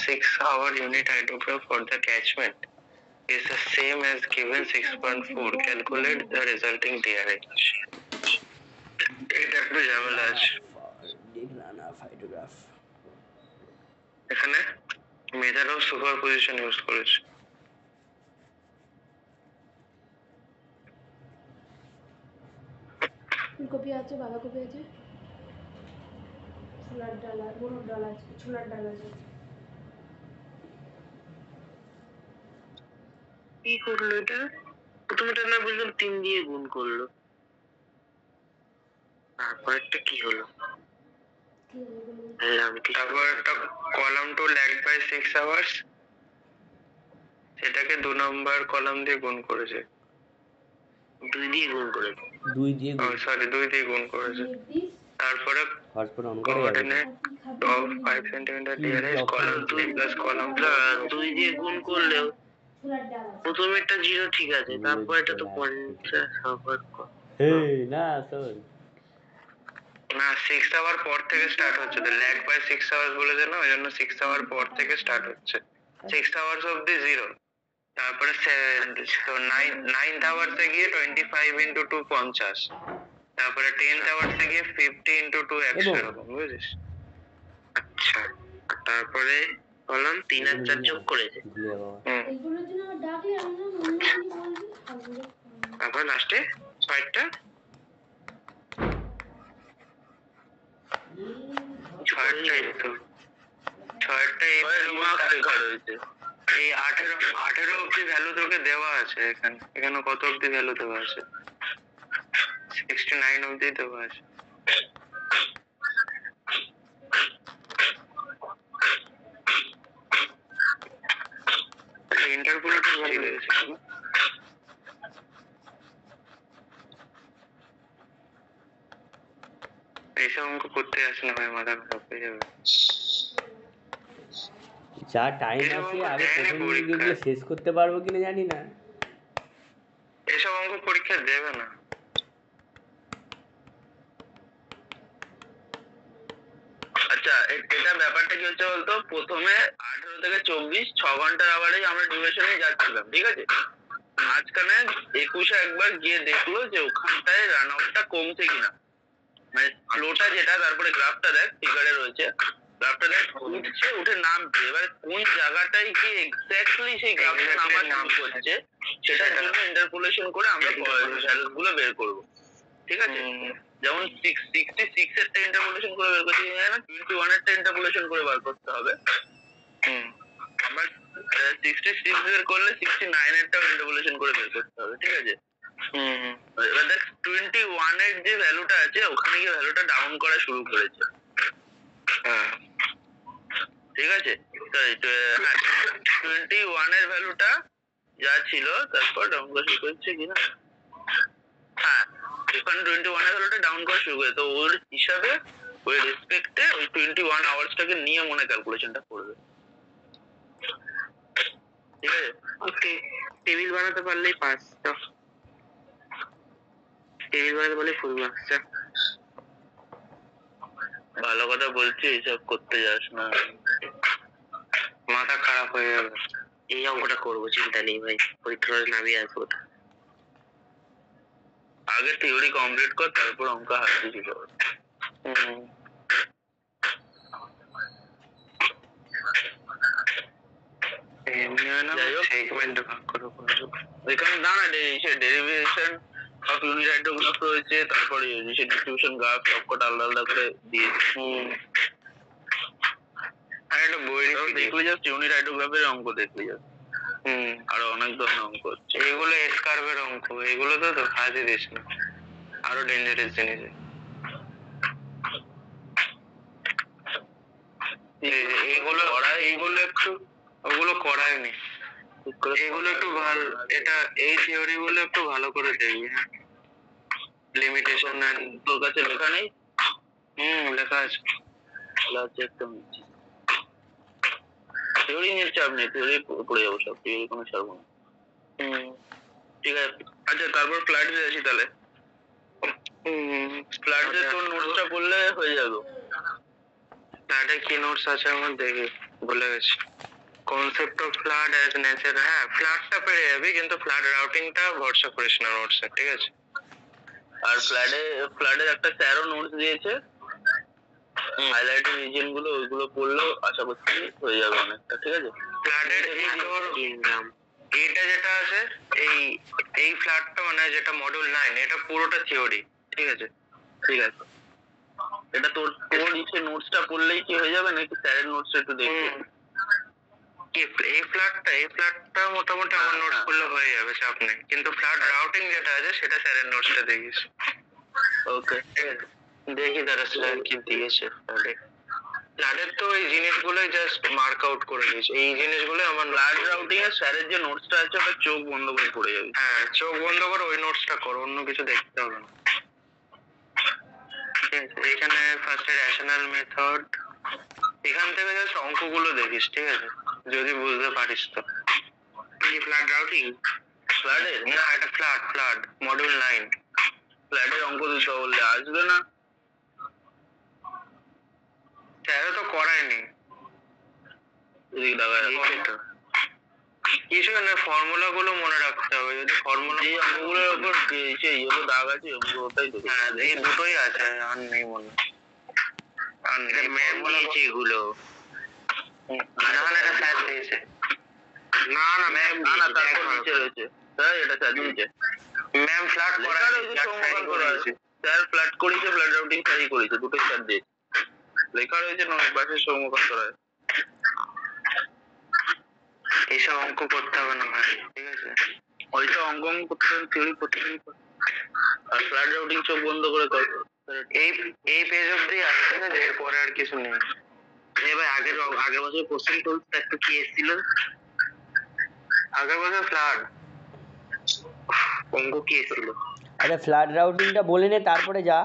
6 hour unit hydrograph for the catchment is the same as given 6.4 calculate the resulting DRH। এটা একটু ঝামেলা আছে এখানে measure of superposition use করেছে। ফুলকপি আছে, বাঁধাকপি আছে, ছোলার ডাল আর মুরগ ডাল আছে, ছোলার ডাল আছে। কি করলো এটা? প্রথমে এটা না বুঝলাম 3 দিয়ে গুণ করলো, তারপর একটা কি হলো? তারপর একটা column two lag by 6 hours, সেটাকে 2 নম্বর কলাম দিয়ে গুণ করেছে, 2 দিয়ে গুণ করেছে, 2 দিয়ে গুণ করেছে। তারপরে coordinate of 5 centimetre DRS column 2 plus column 2 দিয়ে গুণ করলেও প্রথমেরটা 0 ঠিক আছে, তারপর এটা তো 50 আবার না শোন না 6 আওয়ার পর থেকে স্টার্ট হচ্ছে, তো ল্যাগ বাই 6 আওয়ার্স বলেছে না, ওই জন্য 6 আওয়ার পর থেকে স্টার্ট হচ্ছে, 6 আওয়ার্স অবধি 0, তারপরে 9th আওয়ার্সে গিয়ে 25 ইনটু 2 50, তারপরে 10th আওয়ার্সে গিয়ে 50 ইনটু 2 100 এরকম, বুঝেছিস? আচ্ছা, তারপরে কলাম 3 আর 4 যোগ করেছে, এইগুলোর জন্য আমার ডাকলে আমি না অন্য কিছু বলবি। তারপর লাস্টে 6টা 6টাই তো 6টাই মার্কস লেখা রয়েছে, এই 18 অবধি ভ্যালু তোকে দেওয়া আছে, এখানে কত অবধি ভ্যালু দেওয়া আছে? 69 অবধি দেওয়া আছে। ইন্টারপোলেটর ভালো লেগেছে, এইসব অঙ্ক করতে আসে না ভাই, মাথা খারাপ হয়ে যাবে। যা টাইম আছে আগে প্রথম দিকে শেষ করতে পারবো কিনা জানি না, এসব অঙ্ক পরীক্ষা দেবে না। আচ্ছা, এটা ব্যাপারটা কি হচ্ছে বলতো, প্রথমে 18 থেকে 24 6 ঘন্টার আওয়ারেজ আমরা ডিউরেশনে যাচ্ছিলাম, ঠিক আছে, মাঝখানে 21 একবার গিয়ে দেখলো যে ওখানটায় রান আউটটা কমছে কিনা, মানে ফ্লোটা যেটা, তারপরে গ্রাফটা দেখ ফিগারে রয়েছে, গ্রাফটা দেখ উঠছে উঠে নামছে, এবার কোন জায়গাটায় কি এক্স্যাক্টলি সেই গ্রাফটা নামা শুরু করছে সেটার জন্য ইন্টারপোলেশন করে আমরা ভ্যালুস গুলো বের করবো, ঠিক আছে। যেমন 66 এরটা ইন্টারপোলেশন করে বের করতে যায় না, 21 এরটা ইন্টারপোলেশন করে বার করতে হবে, আমরা 66 বের করলে 69 এরটাও ইন্টারপোলেশন করে বের করতে হবে, ঠিক আছে। এবার দেখ 21 এর যে ভ্যালুটা আছে ওখানে গিয়ে ভ্যালুটা ডাউন করা শুরু করেছে, ঠিক আছে, 21 এর ভ্যালুটা যা ছিল তারপর ডাউন করা শুরু করেছে কিনা, হ্যাঁ ওখানে 21 এর ভ্যালুটা ডাউন করা শুরু করে, তো ওর হিসাবে ওই রেসপেক্টে ওই 21 আওয়ার্সটাকে নিয়ে মনে ক্যালকুলেশনটা করবে, ঠিক আছে। ওকে, টেবিল বানাতে পারলেই পাস, টেবিল বানাতে পারলে ফুল মার্কস। ভালো কথা বলছি, এইসব করতে যাস না, মাথা খারাপ হয়ে যাবে। এই অঙ্কটা করবো, চিন্তা নেই ভাই, পরীক্ষার নামিয়ে আসবো। আগে থিওরি কমপ্লিট কর, তারপর অঙ্ক হাতে দিতে হবে। এখানে দাঁড়া ডেরিভেশন অফ ইউনিট হাইড্রোগ্রাফ রয়েছে, তারপরে ডিস্ট্রিবিউশন গ্রাফ সবকটা আলাদা আলাদা করে দিয়েছে। আর একটা বই দেখলি জাস্ট ইউনিট হাইড্রোগ্রাফের অঙ্ক দেখলি জাস্ট। আরো অনেক ধরনের অঙ্ক হচ্ছে, এগুলো এসকার্ভের অঙ্ক, এগুলো তো কাজে দিস না, আরো ডেঞ্জারাস জিনিস। এইগুলো একটু ওগুলো করায়নি, এগুলো একটু ভালো, এটা এই থিওরি গুলো একটু ভালো করে দেখবি। হ্যাঁ, লিমিটেশন তোর কাছে লেখা নেই? লেখা আছে, একদম থিওরি নিয়ে চাপ নেই, থিওরি পড়ে যাবো সব, থিওরি কোনো চাপ নেই। ঠিক আছে, আচ্ছা তারপর ফ্ল্যাট দিয়ে আসি তাহলে। ফ্ল্যাট দিয়ে তোর নোটসটা পড়লে হয়ে যাবে। ফ্ল্যাটে কি নোটস আছে আমার দেখি, ভুলে গেছি। Concept of flood as nature, হ্যাঁ ফ্লাডটা পেরে যাবি, কিন্তু ফ্লাড রাউটিংটা ভরসা করিস না নোটসে, ঠিক আছে? আর ফ্লাডের একটা স্যারও নোটস দিয়েছে, হাইলাইটেড রিজিয়ন গুলো, ওইগুলো পড়লেও আশা করছি হয়ে যাবে অনেকটা, ঠিক আছে? ফ্লাডের এইটা যেটা আছে, এই ফ্লাডটা মানে যেটা মডিউল 9, এটা পুরোটা থিওরি, ঠিক আছে? ঠিক আছে, এটা তোর ইচ্ছে নোটসটা পড়লেই কি হয়ে যাবে, নাকি স্যারের নোটস একটু দেখবি? এই ফ্ল্যাটটা মোটামুটি আমার নোটস পড়লে হয়ে যাবে, চাপ নেই, কিন্তু ফ্ল্যাট রাউটিং যেটা আছে সেটা স্যারের নোটসটা দেখিস। ওকে, দেখি তারা স্যার কি দিয়েছে ফ্ল্যাটের। তো এই জিনিসগুলোই জাস্ট মার্ক আউট করে দিয়েছে, এই জিনিসগুলো আমার ফ্ল্যাট রাউটিং এর স্যারের যে নোটসটা আছে ওটা চোখ বন্ধ করে পড়ে যাবে। হ্যাঁ, চোখ বন্ধ করে ওই নোটসটা করো, অন্য কিছু দেখতে হবে না। ঠিক আছে, এখানে ফার্স্টে রেশনাল মেথড, এখান থেকে জাস্ট অঙ্কগুলো দেখিস, ঠিক আছে? যদি বুঝতে পারিস তো। ফ্ল্যাট রাউটিং, ফ্ল্যাটের না, এটা ফ্ল্যাট মডিউল 9, ফ্ল্যাটের অঙ্ক দিতে বললে আসবে না, স্যারও তো করায়নি। কিছু না, ফর্মুলা গুলো মনে রাখতে হবে, যদি ফর্মুলা এই অঙ্কগুলোর উপর সেই দাগ আছে, ওটাই তো। হ্যাঁ, এই দুটোই আছে, আর নেই মনে, আর নেই এগুলো। না এটা স্যার দিয়েছে, না ম্যাম, না তারপর নিচে রয়েছে, স্যার এটা স্যার দিয়েছে, ম্যাম ফ্ল্যাট করা রয়েছে, স্যার ফ্ল্যাট করেছে, ফ্ল্যাট রাউটিং স্যারই করেছে, দুটোই স্যার দিয়েছে, লেখা রয়েছে বাসের সমুখান করা। এইসব অঙ্ক করতে হবে না ভাই, ঠিক আছে? ওইসব অঙ্ক করতে হবে, থিওরি প্রতিদিন, আর ফ্ল্যাট রাউটিং চোখ বন্ধ করে কর। এই পেজ অবধি আসছে না, এরপরে আর কিছু নেই। ভাই আগের বছর কোশ্চেন টুলসটা একটু কি এসেছিল, আগের বছর ফ্ল্যাট অঙ্ক কি এসেছিল? আরে ফ্ল্যাট রাউটিংটা বলে নে, তারপরে যা।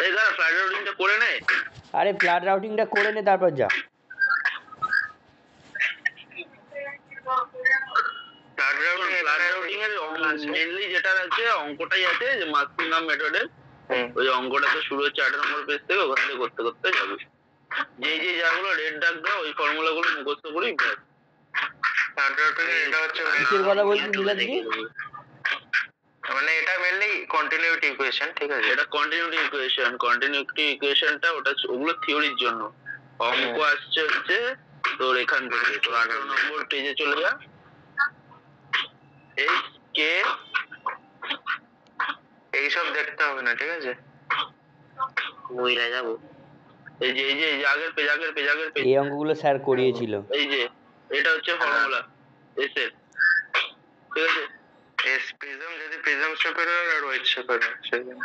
এই দাঁড়া, ফ্ল্যাট রাউটিংটা করে নে। আরে ফ্ল্যাট রাউটিংটা করে নে, তারপর যা। ফ্ল্যাট রাউটিং এর মেইনলি যেটা আছে অঙ্কটাই আছে, যে মার্কসিমাম মেথডের ওই অঙ্কটা তো শুরু হচ্ছে 8 নম্বর পেজ থেকে, ওখান থেকে করতে করতে যাবে। যে জায়গাগুলো রেড দাগ দাও, ওই ফর্মুলা গুলো মুখস্থ করি ব্যাস। এটা হচ্ছে কিসের কথা বলছিস নীলাদ্রি? মানে এটা মেইনলি কন্টিনিউটি ইকুয়েশন, ঠিক আছে? এটা কন্টিনিউটি ইকুয়েশনটা ওটা ওগুলো থিওরির জন্য। অঙ্ক আসছে হচ্ছে তোর এখান থেকে, তোর 18 নম্বর পেজে চলে যা, এইসব দেখতে হবে না, ঠিক আছে? মহিলা যাবো, এই যে আগের পেজ এই অঙ্কগুলো স্যার করিয়েছিল। এই যে এটা হচ্ছে ফর্মুলা এস এর, ঠিক আছে? এস প্রিজম, যদি প্রিজম শেপের হয় আর ওয়েট শেপের হয়, সেজন্য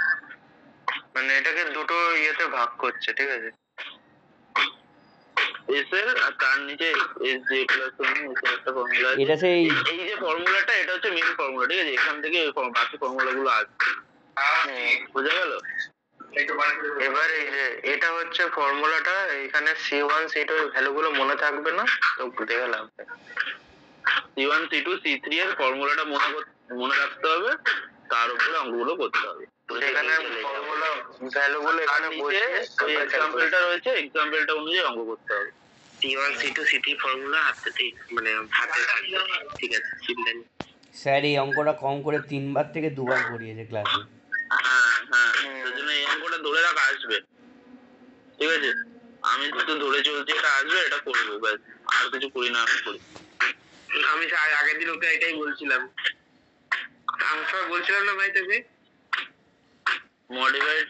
মানে এটাকে দুটো ইয়েতে ভাগ করছে, ঠিক আছে? এস এর আর তার নিচে এস জে প্লাস একটা ফর্মুলা আছে, এটা সেই এই যে ফর্মুলাটা, এটা হচ্ছে মেইন ফর্মুলা, ঠিক আছে? এখান থেকে বাকি ফর্মুলা গুলো আসবে, বুঝা গেল? এবার এই যে এটা হচ্ছে ফর্মুলাটা, এখানে C1 C2 এর ভ্যালু গুলো মনে থাকবে না, তো ভুলে গেলাম। C1 C2 C3 এর ফর্মুলাটা মনে রাখতে হবে, তার উপরে অঙ্কগুলো করতে হবে। এখানে ফর্মুলা ভ্যালু গুলো এখানে বসে ওই এক্সাম্পলটা রয়েছে, এক্সাম্পলটা অনুযায়ী অঙ্ক করতে হবে। C1 C2 C3 ফর্মুলা হাতে মানে হাতে থাকবে, ঠিক আছে চিন্তা নেই। স্যার এই অঙ্কটা কম করে 3বার থেকে 2বার করিয়েছে ক্লাসে। হ্যাঁ হ্যাঁ, তার জন্য এই অঙ্কটা ধরে রাখা আসবে, ঠিক আছে। আমি তো ধরে চলছি এটা আসবে, এটা করবো ব্যাস, আর কিছু করি না। আমি আগের দিন ওকে এটাই বলছিলাম, আমি সব বলছিলাম না ভাই তোকে মডিফাইড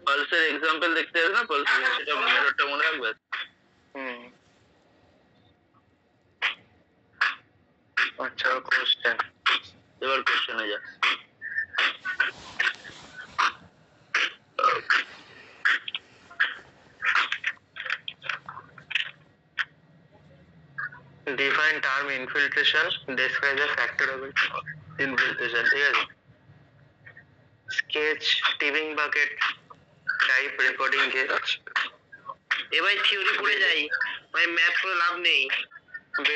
পালসের এক্সাম্পল দেখতে হবে না, পালসের সেটা মেথডটা মনে রাখবে। আচ্ছা কোশ্চেন, এবার কোশ্চেনে যা। Define term infiltration, describe the factor of infiltration, ঠিক আছে। Sketch, tipping bucket, type, recording case. এবার থিওরি পড়ে যাই ভাই, ম্যাথ করে লাভ নেই।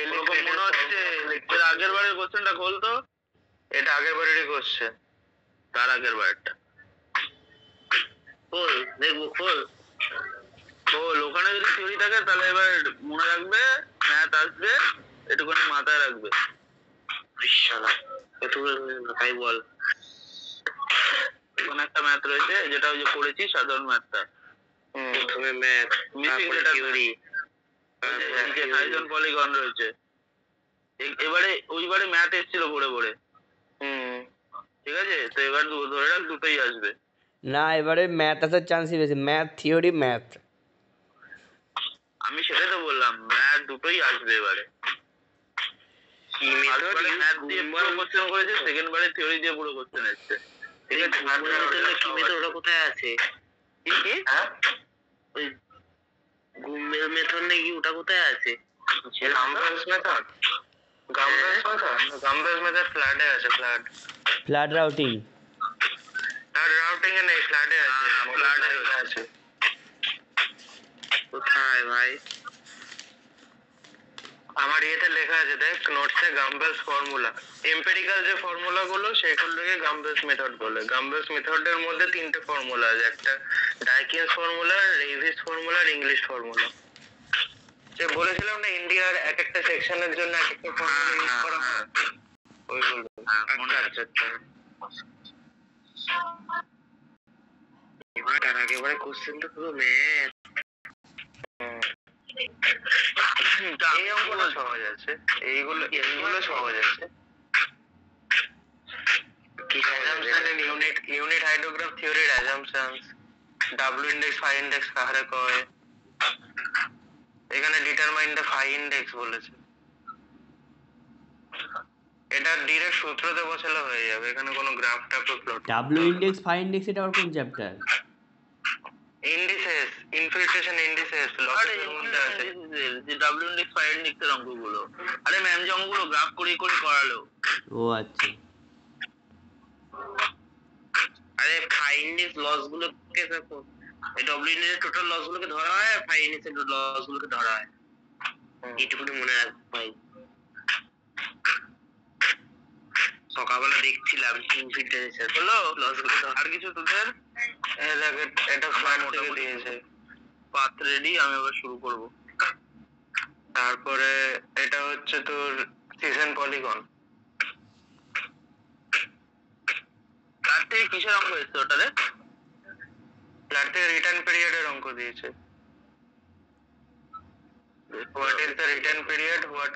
এরকম মনে হচ্ছে এর আগের বারের কোশ্চেনটা খোল তো, এটা আগের বারেরই কোশ্চেন, তার আগের বারেরটা খোল, দেখবো খোল। ওখানে যদি থিওরি থাকে তাহলে এবার মনে রাখবে, ম্যাথ আসবে, এটুকুনি মাথায় রাখবে। তাই বল, কোন একটা ম্যাথ রয়েছে যেটা ওই যে করেছি সাধারণ ম্যাথটা, প্রথমে ম্যাথ, তারপরে থিওরি, পলিগন রয়েছে। এবারে ওইবারে ম্যাথ এসেছিল পড়ে পড়ে, ঠিক আছে। তো এবার ধরে রাখ দুটোই আসবে। না, এবারে ম্যাথ আসার চান্সই বেশি, ম্যাথ থিওরি ম্যাথ। আমি সেটাই তো বললাম, ম্যাথ দুটোই আসবে এবারে। ম্যাথ দিয়ে পুরো কোশ্চেন করেছে, সেকেন্ড বারে থিওরি দিয়ে পুরো কোশ্চেন এসেছে, ঠিক আছে। ওটা কোথায় আছে? কি ওই গুমের মেথড নাকি, ওটা কোথায় আছে? গাম্বাস মেথড, গাম্বাস মেথড ফ্ল্যাটে আছে, ফ্ল্যাট রাউটিং। আর রাউটিং এ নেই, ফ্ল্যাটে আছে, ফ্ল্যাটে আছে। কোথায় ভাই? আমার ইয়েতে লেখা আছে দেখ, নোটসে গাম্বাস ফর্মুলা, এমপিরিক্যাল যে ফর্মুলা গুলো সেগুলোকে গাম্বাস মেথড বলে। গাম্বাস মেথডের মধ্যে 3টে ফর্মুলা আছে, একটা ডাইকিন্স ফর্মুলা, রেভিস ফর্মুলা আর ইংলিশ ফর্মুলা। যে বলেছিলাম না ইন্ডিয়ার এক একটা সেকশনের জন্য এক একটা ফর্মুলা ইউজ করা হয়, ওইগুলো। আচ্ছা আচ্ছা, এবার তার আগেবারে কোশ্চেনটা পুরো ম্যাথ। এই অঙ্কটা সহজ আছে, এইগুলো সহজ আছে। ইউনিট হাইড্রোগ্রাফ থিওরির assumptions, W index phi index কাহারে কয়, এখানে ডিটারমাইন দ্য ফাই ইন্ডেক্স বলেছে। এটা ডিরেক্ট সূত্রতে বসালে হয়ে যাবে, এখানে কোনো graph tough plot. W index phi index এটা কোন চ্যাপ্টার? ইন্ডিসেস, ইনফিল্ট্রেশন ইন্ডিসেস, লসের মধ্যে আছে যে ডাব্লিউ ইন্ডেক্স ফাই ইন্ডেক্সের অঙ্কগুলো। আরে ম্যাম যে অঙ্কগুলো গ্রাফ করে করালো। ও আচ্ছা। আরে ফাই ইন্ডেক্স লস গুলোকে দেখো, এই ডাব্লিউ ইন্ডেক্স টোটাল লস গুলোকে ধরা হয়, আর ফাই ইন্ডেক্স এর লস গুলোকে ধরা হয়, এইটুকুনি মনে রাখতে ভাই। সকালবেলা দেখছিলাম ইনফিল্ট্রেশন হলো, লস গুলো। আর কিছু তোদের? এটা ফ্ল্যাট থেকে দিয়েছে, পাথ রেডি, আমি আবার শুরু করব। তারপরে এটা হচ্ছে তোর সিজন পলিগন। তার থেকে কিসের অঙ্ক এসছে ওটারে? তার থেকে রিটার্ন পিরিয়ডের অঙ্ক দিয়েছে। What is the return period? What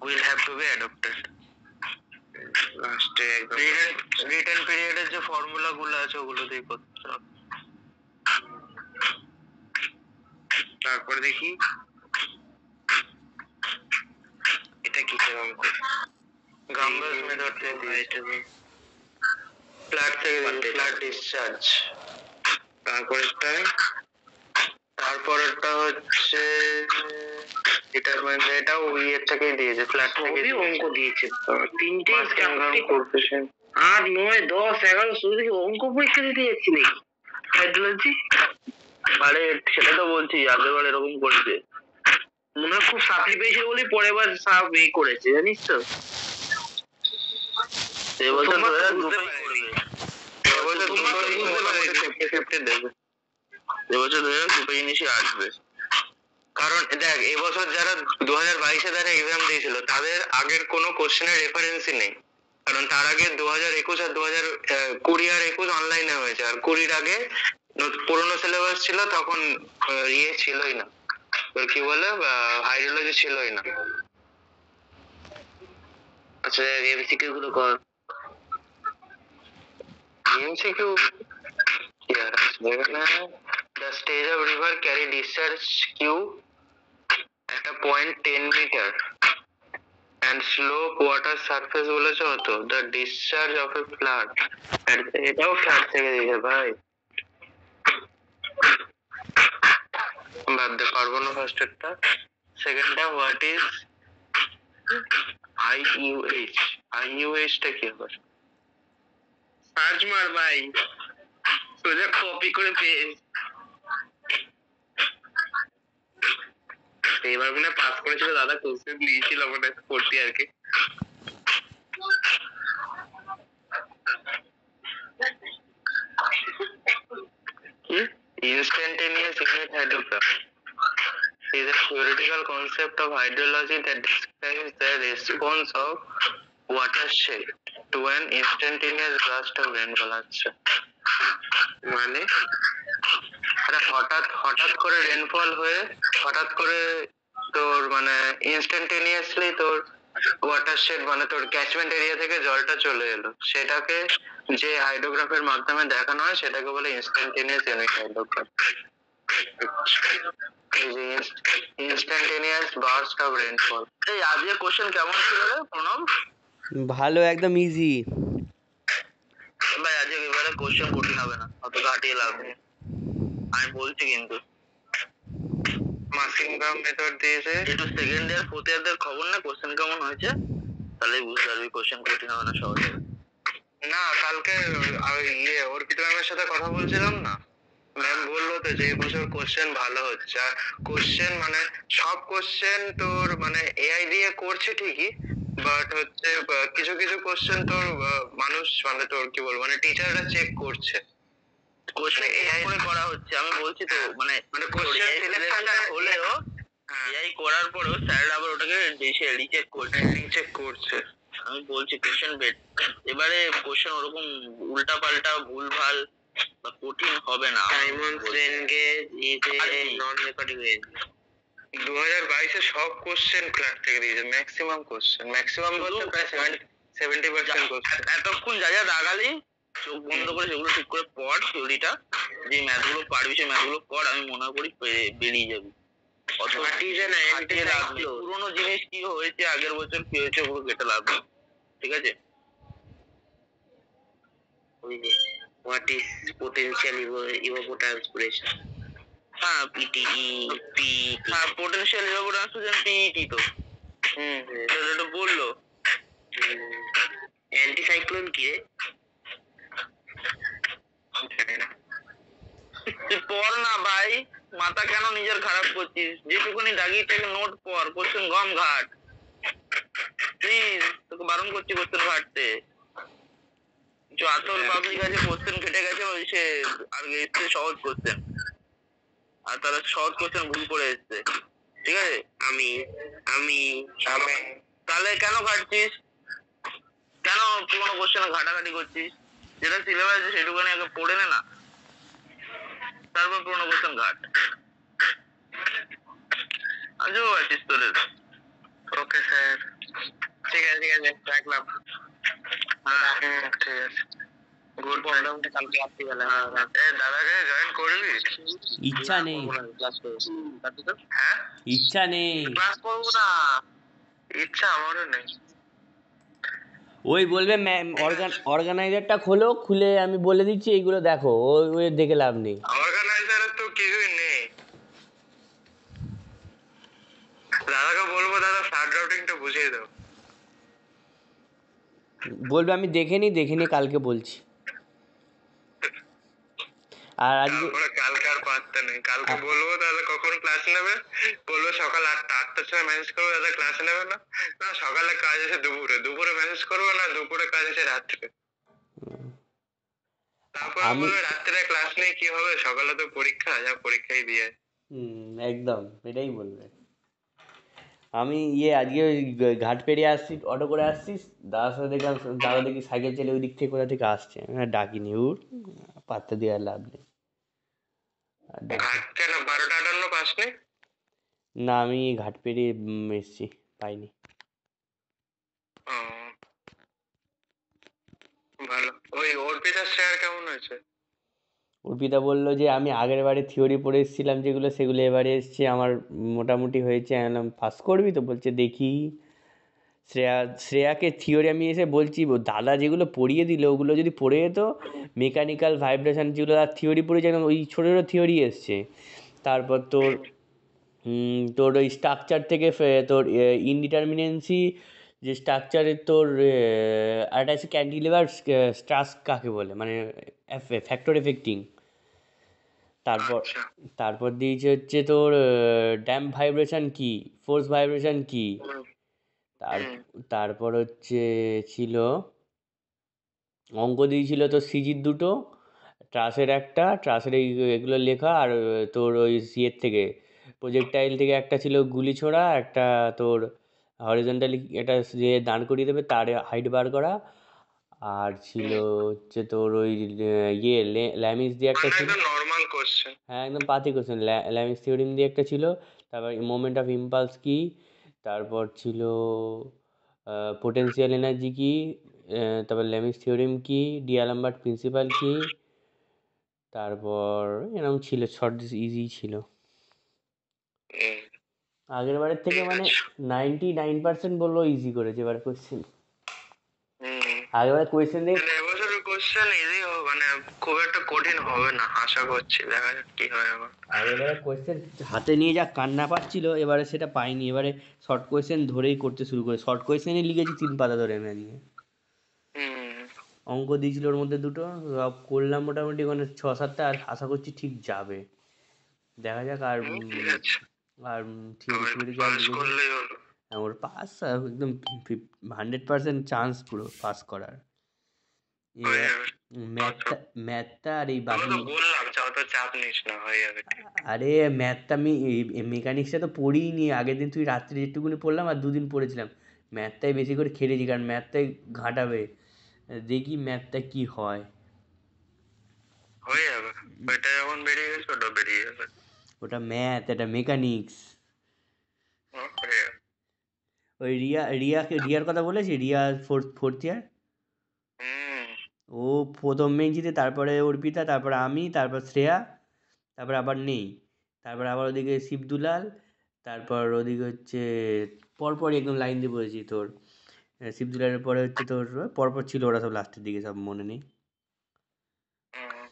will have to be adopted? লাস্টে রিটার্ন পিরিয়ডের যে ফর্মুলা গুলো আছে ওগুলো দিয়ে করতে হবে। তারপর দেখি এটা কিসের অঙ্ক? গাম্বাস মেথড থেকে ফ্ল্যাট থেকে ফ্ল্যাট ডিসচার্জ। তারপরেরটা হচ্ছে ডিটারমাইন, এটাও ইয়ের থেকেই দিয়েছে, ফ্ল্যাট থেকে অঙ্ক দিয়েছে। 3টে 8 9 10 11 শুরু থেকে অঙ্ক পরীক্ষা দিতে যাচ্ছি নাকি হাইড্রোলজি? আরে সেটা তো বলছি, আগেরবার এরকম করেছে মনে হয়, খুব সাথে পেয়েছে বলে পরের বার সব করেছে, জানিস তো। এবছর বুঝতে পারবে, এবছর দেবে। এবছর ধরে দুটো জিনিসই আসবে, কারণ দেখ এবছর যারা 2022-এ যারা এক্সাম দিয়েছিল তাদের আগের কোনো কোশ্চেনের রেফারেন্সই নেই, কারণ তার আগে 2021 আর 2020 আর 21 অনলাইনে হয়েছে, আর 20 আগে পুরোনো সিলেবাস ছিল, তখন ইয়ে ছিলই না, তোর কি বলে হাইড্রোলজি ছিলই না। আচ্ছা এমসিকিউ গুলো কর। এমসিকিউ কি আর আসবে না, the stage of river carry discharge Q at a point 10 meter and slope water surface বলেছে তো, the discharge of a flood, এটাও ফ্লাড থেকে দিয়েছে ভাই, বাদ দে, পারবো না ফার্স্ট এরটা। সেকেন্ডটা হোয়াট ইজ আইইউএইচ, আইইউএইচ টা কি হবে? সার্চ মার ভাই, সোজা কপি করে পেজ। এবার মনে পাস করেছিল দাদা, কোশ্চেন দিয়েছিল মনে পড়তে আর কি। Instantaneous unit hydrograph is a theoretical concept of hydrology that describes the response of watershed to an instantaneous burst of rainfall. আচ্ছা মানে হঠাৎ হঠাৎ করে রেনফল হয়ে হঠাৎ করে তোর মানে ইনস্ট্যান্টেনিয়াসলি তোর ওয়াটারশেড মানে তোর ক্যাচমেন্ট এরিয়া থেকে জলটা চলে এলো, সেটাকে যে হাইড্রোগ্রাফের মাধ্যমে দেখানো হয় সেটাকে বলে instantaneous unit hydrograph. Instantaneous burst of rainfall. এই আজকে কোশ্চেন কেমন ছিল রে প্রণব? ভালো, একদম ইজি। ভাই আজকে এবারে কোশ্চেন কঠিন হবে না, অত ঘাটিয়ে লাভ নেই, আমি বলছি কিন্তু। মার্কিং গ্রাম মেথড দিয়েছে, একটু সেকেন্ড ইয়ার ফোর্থ ইয়ারদের খবর না কোশ্চেন কেমন হয়েছে, তাহলে বুঝতে পারবি কোশ্চেন কঠিন হবে না সহজ হবে। না কালকে ইয়ে অর্পিতা ম্যামের সাথে কথা বলছিলাম না, ম্যাম বললো তো যে এবছর কোশ্চেন ভালো হচ্ছে, আর কোশ্চেন মানে সব কোশ্চেন তোর মানে এআই দিয়ে করছে ঠিকই, বাট হচ্ছে কিছু কিছু কোশ্চেন তোর মানুষ মানে তোর কি বলবো মানে টিচাররা চেক করছে, কোশ্চেন এআই করে করা হচ্ছে। আমি বলছি তো মানে কোশ্চেন সিলেকশনটা হলেও এআই করার পরেও স্যাররা আবার ওটাকে রিচেক করছে। আমি বলছি কোশ্চেন বেট, এবারে কোশ্চেন ওরকম উল্টা পাল্টা ভুলভাল বা কঠিন হবে না। সাইমন সেনকে নন রেকর্ডিং হয়েছে 2022-এ সব কোশ্চেন ক্লাস থেকে দিয়েছে, ম্যাক্সিমাম বলতে প্রায় 70% কোশ্চেন। এতক্ষণ যা যা দাগালি চোখ বন্ধ করে সেগুলো ঠিক করে পড়, থিওরিটা যে ম্যাথগুলো পারবি সেই ম্যাথগুলো পড়, আমি মনে করি বেরিয়ে যাবি। পুরোনো জিনিস কি হয়েছে আগের বছর কি হয়েছে ওগুলো কেটে লাভ নেই, ঠিক আছে? What is potential evapotranspiration? হ্যাঁ পিটিই হ্যাঁ পোটেনশিয়াল ইভাপোট্রান্সপিরেশন পিইটি তো এটা বললো। অ্যান্টিসাইক্লোন কি রে? তুই পড় না ভাই, মাথা কেন নিজের খারাপ করছিস? যেটুকুনি দাগিয়ে থেকে নোট পড়, কোশ্চেন গম ঘাট প্লিজ, তোকে বারণ করছি কোশ্চেন ঘাটতে। আসল পাবলিক আছে কোশ্চেন ঘেটে গেছে ওই সে আর এসছে সহজ কোশ্চেন, আর তারা সহজ কোশ্চেন ভুল করে এসছে, ঠিক আছে? আমি আমি তাহলে কেন ঘাটছিস? কেন পুরোনো কোশ্চেন ঘাটাঘাটি করছিস? যেটা সিলেবাস আছে সেটুকুনি আগে পড়ে নে না, তারপর পুরোনো কোশ্চেন ঘাট। আজও আছিস তোদের। ওকে স্যার, ঠিক আছে রাখলাম। হ্যাঁ ঠিক আছে, গুড প্রবলেমটা কালকে আসতে গেলে দাদাকে জয়েন করবি? ইচ্ছা নেই, হ্যাঁ ইচ্ছা নেই, ক্লাস করবো না, ইচ্ছা আমারও নেই। ওই বলবে অর্গানাইজারটা খোলো, খুলে আমি বলে দিচ্ছি এইগুলো দেখো, ওই দেখে লাভ নেই। অর্গানাইজারের তো কিছুই নেই, দাদাকে বলবো দাদা ফ্ল্যাট রাউটিংটা বুঝিয়ে দাও, বলবে আমি দেখে নি কালকে বলছি। আর আজকে কালকে আর পারতে নেই, কালকে বলবো তাহলে কখন ক্লাস নেবে, বলবো সকাল 8টার সময় মেসেজ করবো দাদা ক্লাস নেবে না, না সকালে কাজ আছে দুপুরে মেসেজ করবো, না দুপুরে কাজ আছে রাত্রে। তারপর আমি বলবে রাত্রে ক্লাস নেই, কি হবে, সকালে তো পরীক্ষা, যা পরীক্ষাই দিয়ে। একদম এটাই বলবে। আমি আজকে ওই ঘাট পেরিয়ে আসছি, অটো করে আসছি, দাদার সাথে দেখলাম, দাদা দেখি সাইকেল চালিয়ে ওই দিক থেকে কোথা থেকে আসছে, ডাকিনি, পাত্তা দিয়ে আর লাভ নেই, আর ডাকি। ঘাট কেন 12টা 58 পাসনি? না, আমি ঘাট পেরিয়ে এসছি, পাইনি। ও, ভালো। ওই অর্পিতার শেয়ার কেমন হয়েছে? অর্পিতা বললো যে আমি আগের বারে থিওরি পড়ে এসেছিলাম যেগুলো, সেগুলো এবারে এসছে আমার মোটামুটি হয়েছে। আমি বললাম পাস করবি তো? বলছে দেখি। শ্রেয়াকে থিওরি আমি এসে বলছি, দাদা যেগুলো পড়িয়ে দিল ওগুলো যদি পড়ে যেত, মেকানিক্যাল ভাইব্রেশন যেগুলো তার থিওরি পড়েছে, একদম ওই ছোটো ছোটো থিওরি এসছে। তারপর তোর তোর ওই স্ট্রাকচার থেকে তোর ইনডিটারমিনেন্সি, যে স্ট্রাকচারের তোর আরেকটা আছে ক্যান্টিলিভার স্ট্রাস কাকে বলে, মানে ফ্যাক্টর এফেক্টিং। তারপর আচ্ছা। তারপর দিয়েছে হচ্ছে তোর ড্যাম্প ভাইব্রেশন কি, ফোর্স ভাইব্রেশন কি। হুম, তার হুম, তারপর হচ্ছে ছিল অঙ্ক দিয়েছিল তোর সিজির দুটো, ট্রাসের একটা, ট্রাসের এগুলো লেখা, আর তোর ওই সিয়ের থেকে প্রজেক্টাইল থেকে একটা ছিল গুলি ছোড়া, একটা তোর হরিজন্টালি এটা যে দাঁড় করিয়ে দেবে তার হাইট বার করা, আর ছিল হুম। হচ্ছে তোর ওই ল্যামিস দিয়ে একটা মানে ছিল। একদম নর্মাল কোশ্চেন। হ্যাঁ, একদম পাতি কোশ্চেন। ল্যামিস থিওরেম দিয়ে একটা ছিল, তারপর মোমেন্ট অফ ইম্পালস কি, তারপর ছিল পোটেনশিয়াল এনার্জি কি, তারপর ল্যামিস থিওরেম কি, ডিআলেমবার্ট প্রিন্সিপাল কি, তারপর এরকম ছিল, শর্ট ইজি ছিল। আগের বারের থেকে ঠিক মানে আছে। 99% বললো ইজি করেছে এবার কোশ্চেন। হুম। আগের বারে কোয়েশ্চেন দিয়ে তাহলে এবছরের কোশ্চেন ইজি হবে, মানে খুব একটা কঠিন হবে না আশা করছি, দেখা যাক কি হয় আবার। আগেরবারে কোয়েশ্চেন হাতে নিয়ে যা কান্না পাচ্ছিল, এবারে সেটা পাইনি। এবারে শর্ট কোয়েশ্চেন ধরেই করতে শুরু করে, শর্ট কোয়েশ্চেনই লিখেছি 3 পাতা ধরে আমি আজকে। হুম। অঙ্ক দিয়েছিল ওর মধ্যে দুটো, সব করলাম মোটামুটি, মানে 6-7টা, আর আশা করছি ঠিক যাবে, দেখা যাক। আর ঠিক আছে, আর থিওরি সবাই থিওরি যা পাস লিখেছি, করলেই হলো। ওর পাস একদম 100% চান্স পুরো পাস করার। হয়ে এবার যাবে। ম্যাথটা ম্যাথটা আর এই তোকে বাকি, তো বললাম অত চাপ নিস না, হয়ে যাবে ঠিক। আরে ম্যাথটা আমি মেকানিক্সটা তো পড়িনি, আগের দিন তুই রাত্রে যেটুকুনি পড়লাম আর 2 দিন পড়েছিলাম। ম্যাথটাই বেশি করে খেটেছি, কারণ ম্যাথটাই ঘাঁটাবে, দেখি ম্যাথটা কি হয়। হয়ে যাবে, ওইটা যখন বেরিয়ে গেছে ওটা বেরিয়ে যাবে। ওটা ম্যাথ, এটা মেকানিক্স। হয়ে যাবে। ওই রিয়ার কথা বলেছি, রিয়া ফোর্থ ফোর্থ ইয়ার, হুম। ও প্রথম বেঞ্চিতে, তারপরে অর্পিতা, তারপরে আমি, তারপর শ্রেয়া, তারপর আবার নেই, তারপর আবার ওদিকে শিবদুলাল, তারপর ওদিকে হচ্ছে পরপরই একদম লাইন দিয়ে বলেছি তোর, শিবদুলালের পরে হচ্ছে তোর পরপর ছিল, ওরা সব লাস্টের দিকে, সব মনে নেই। হুম,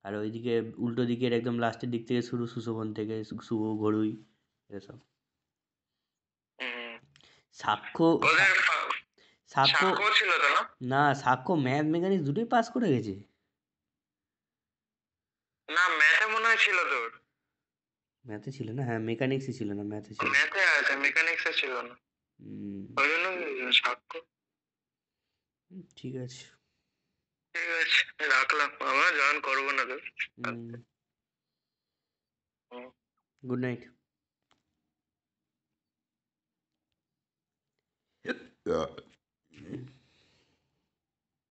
আর ওইদিকে উল্টো দিকের একদম লাস্টের দিক থেকে শুরু, সুশোভন থেকে শুভ, ঘড়ুই, এসব। হুম। সাক্ষ্য ওদের সাক্ষ্য সাক্ষ্য ছিল তো না? না, সাক্ষ্য ম্যাথ মেকানিক্স দুটোই পাস করে গেছে। না, ম্যাথে মনে হয় ছিল তোর। ম্যাথে ছিল না, হ্যাঁ মেকানিক্সই ছিল না, ম্যাথে ছিল। ম্যাথে আছে, মেকানিক্সে ছিল না। হুম, ওই জন্য সাক্ষ্য। ঠিক আছে। ঠিক আছে, রাখলাম, আমরা জয়েন করবো না তোর। হুম। Good night.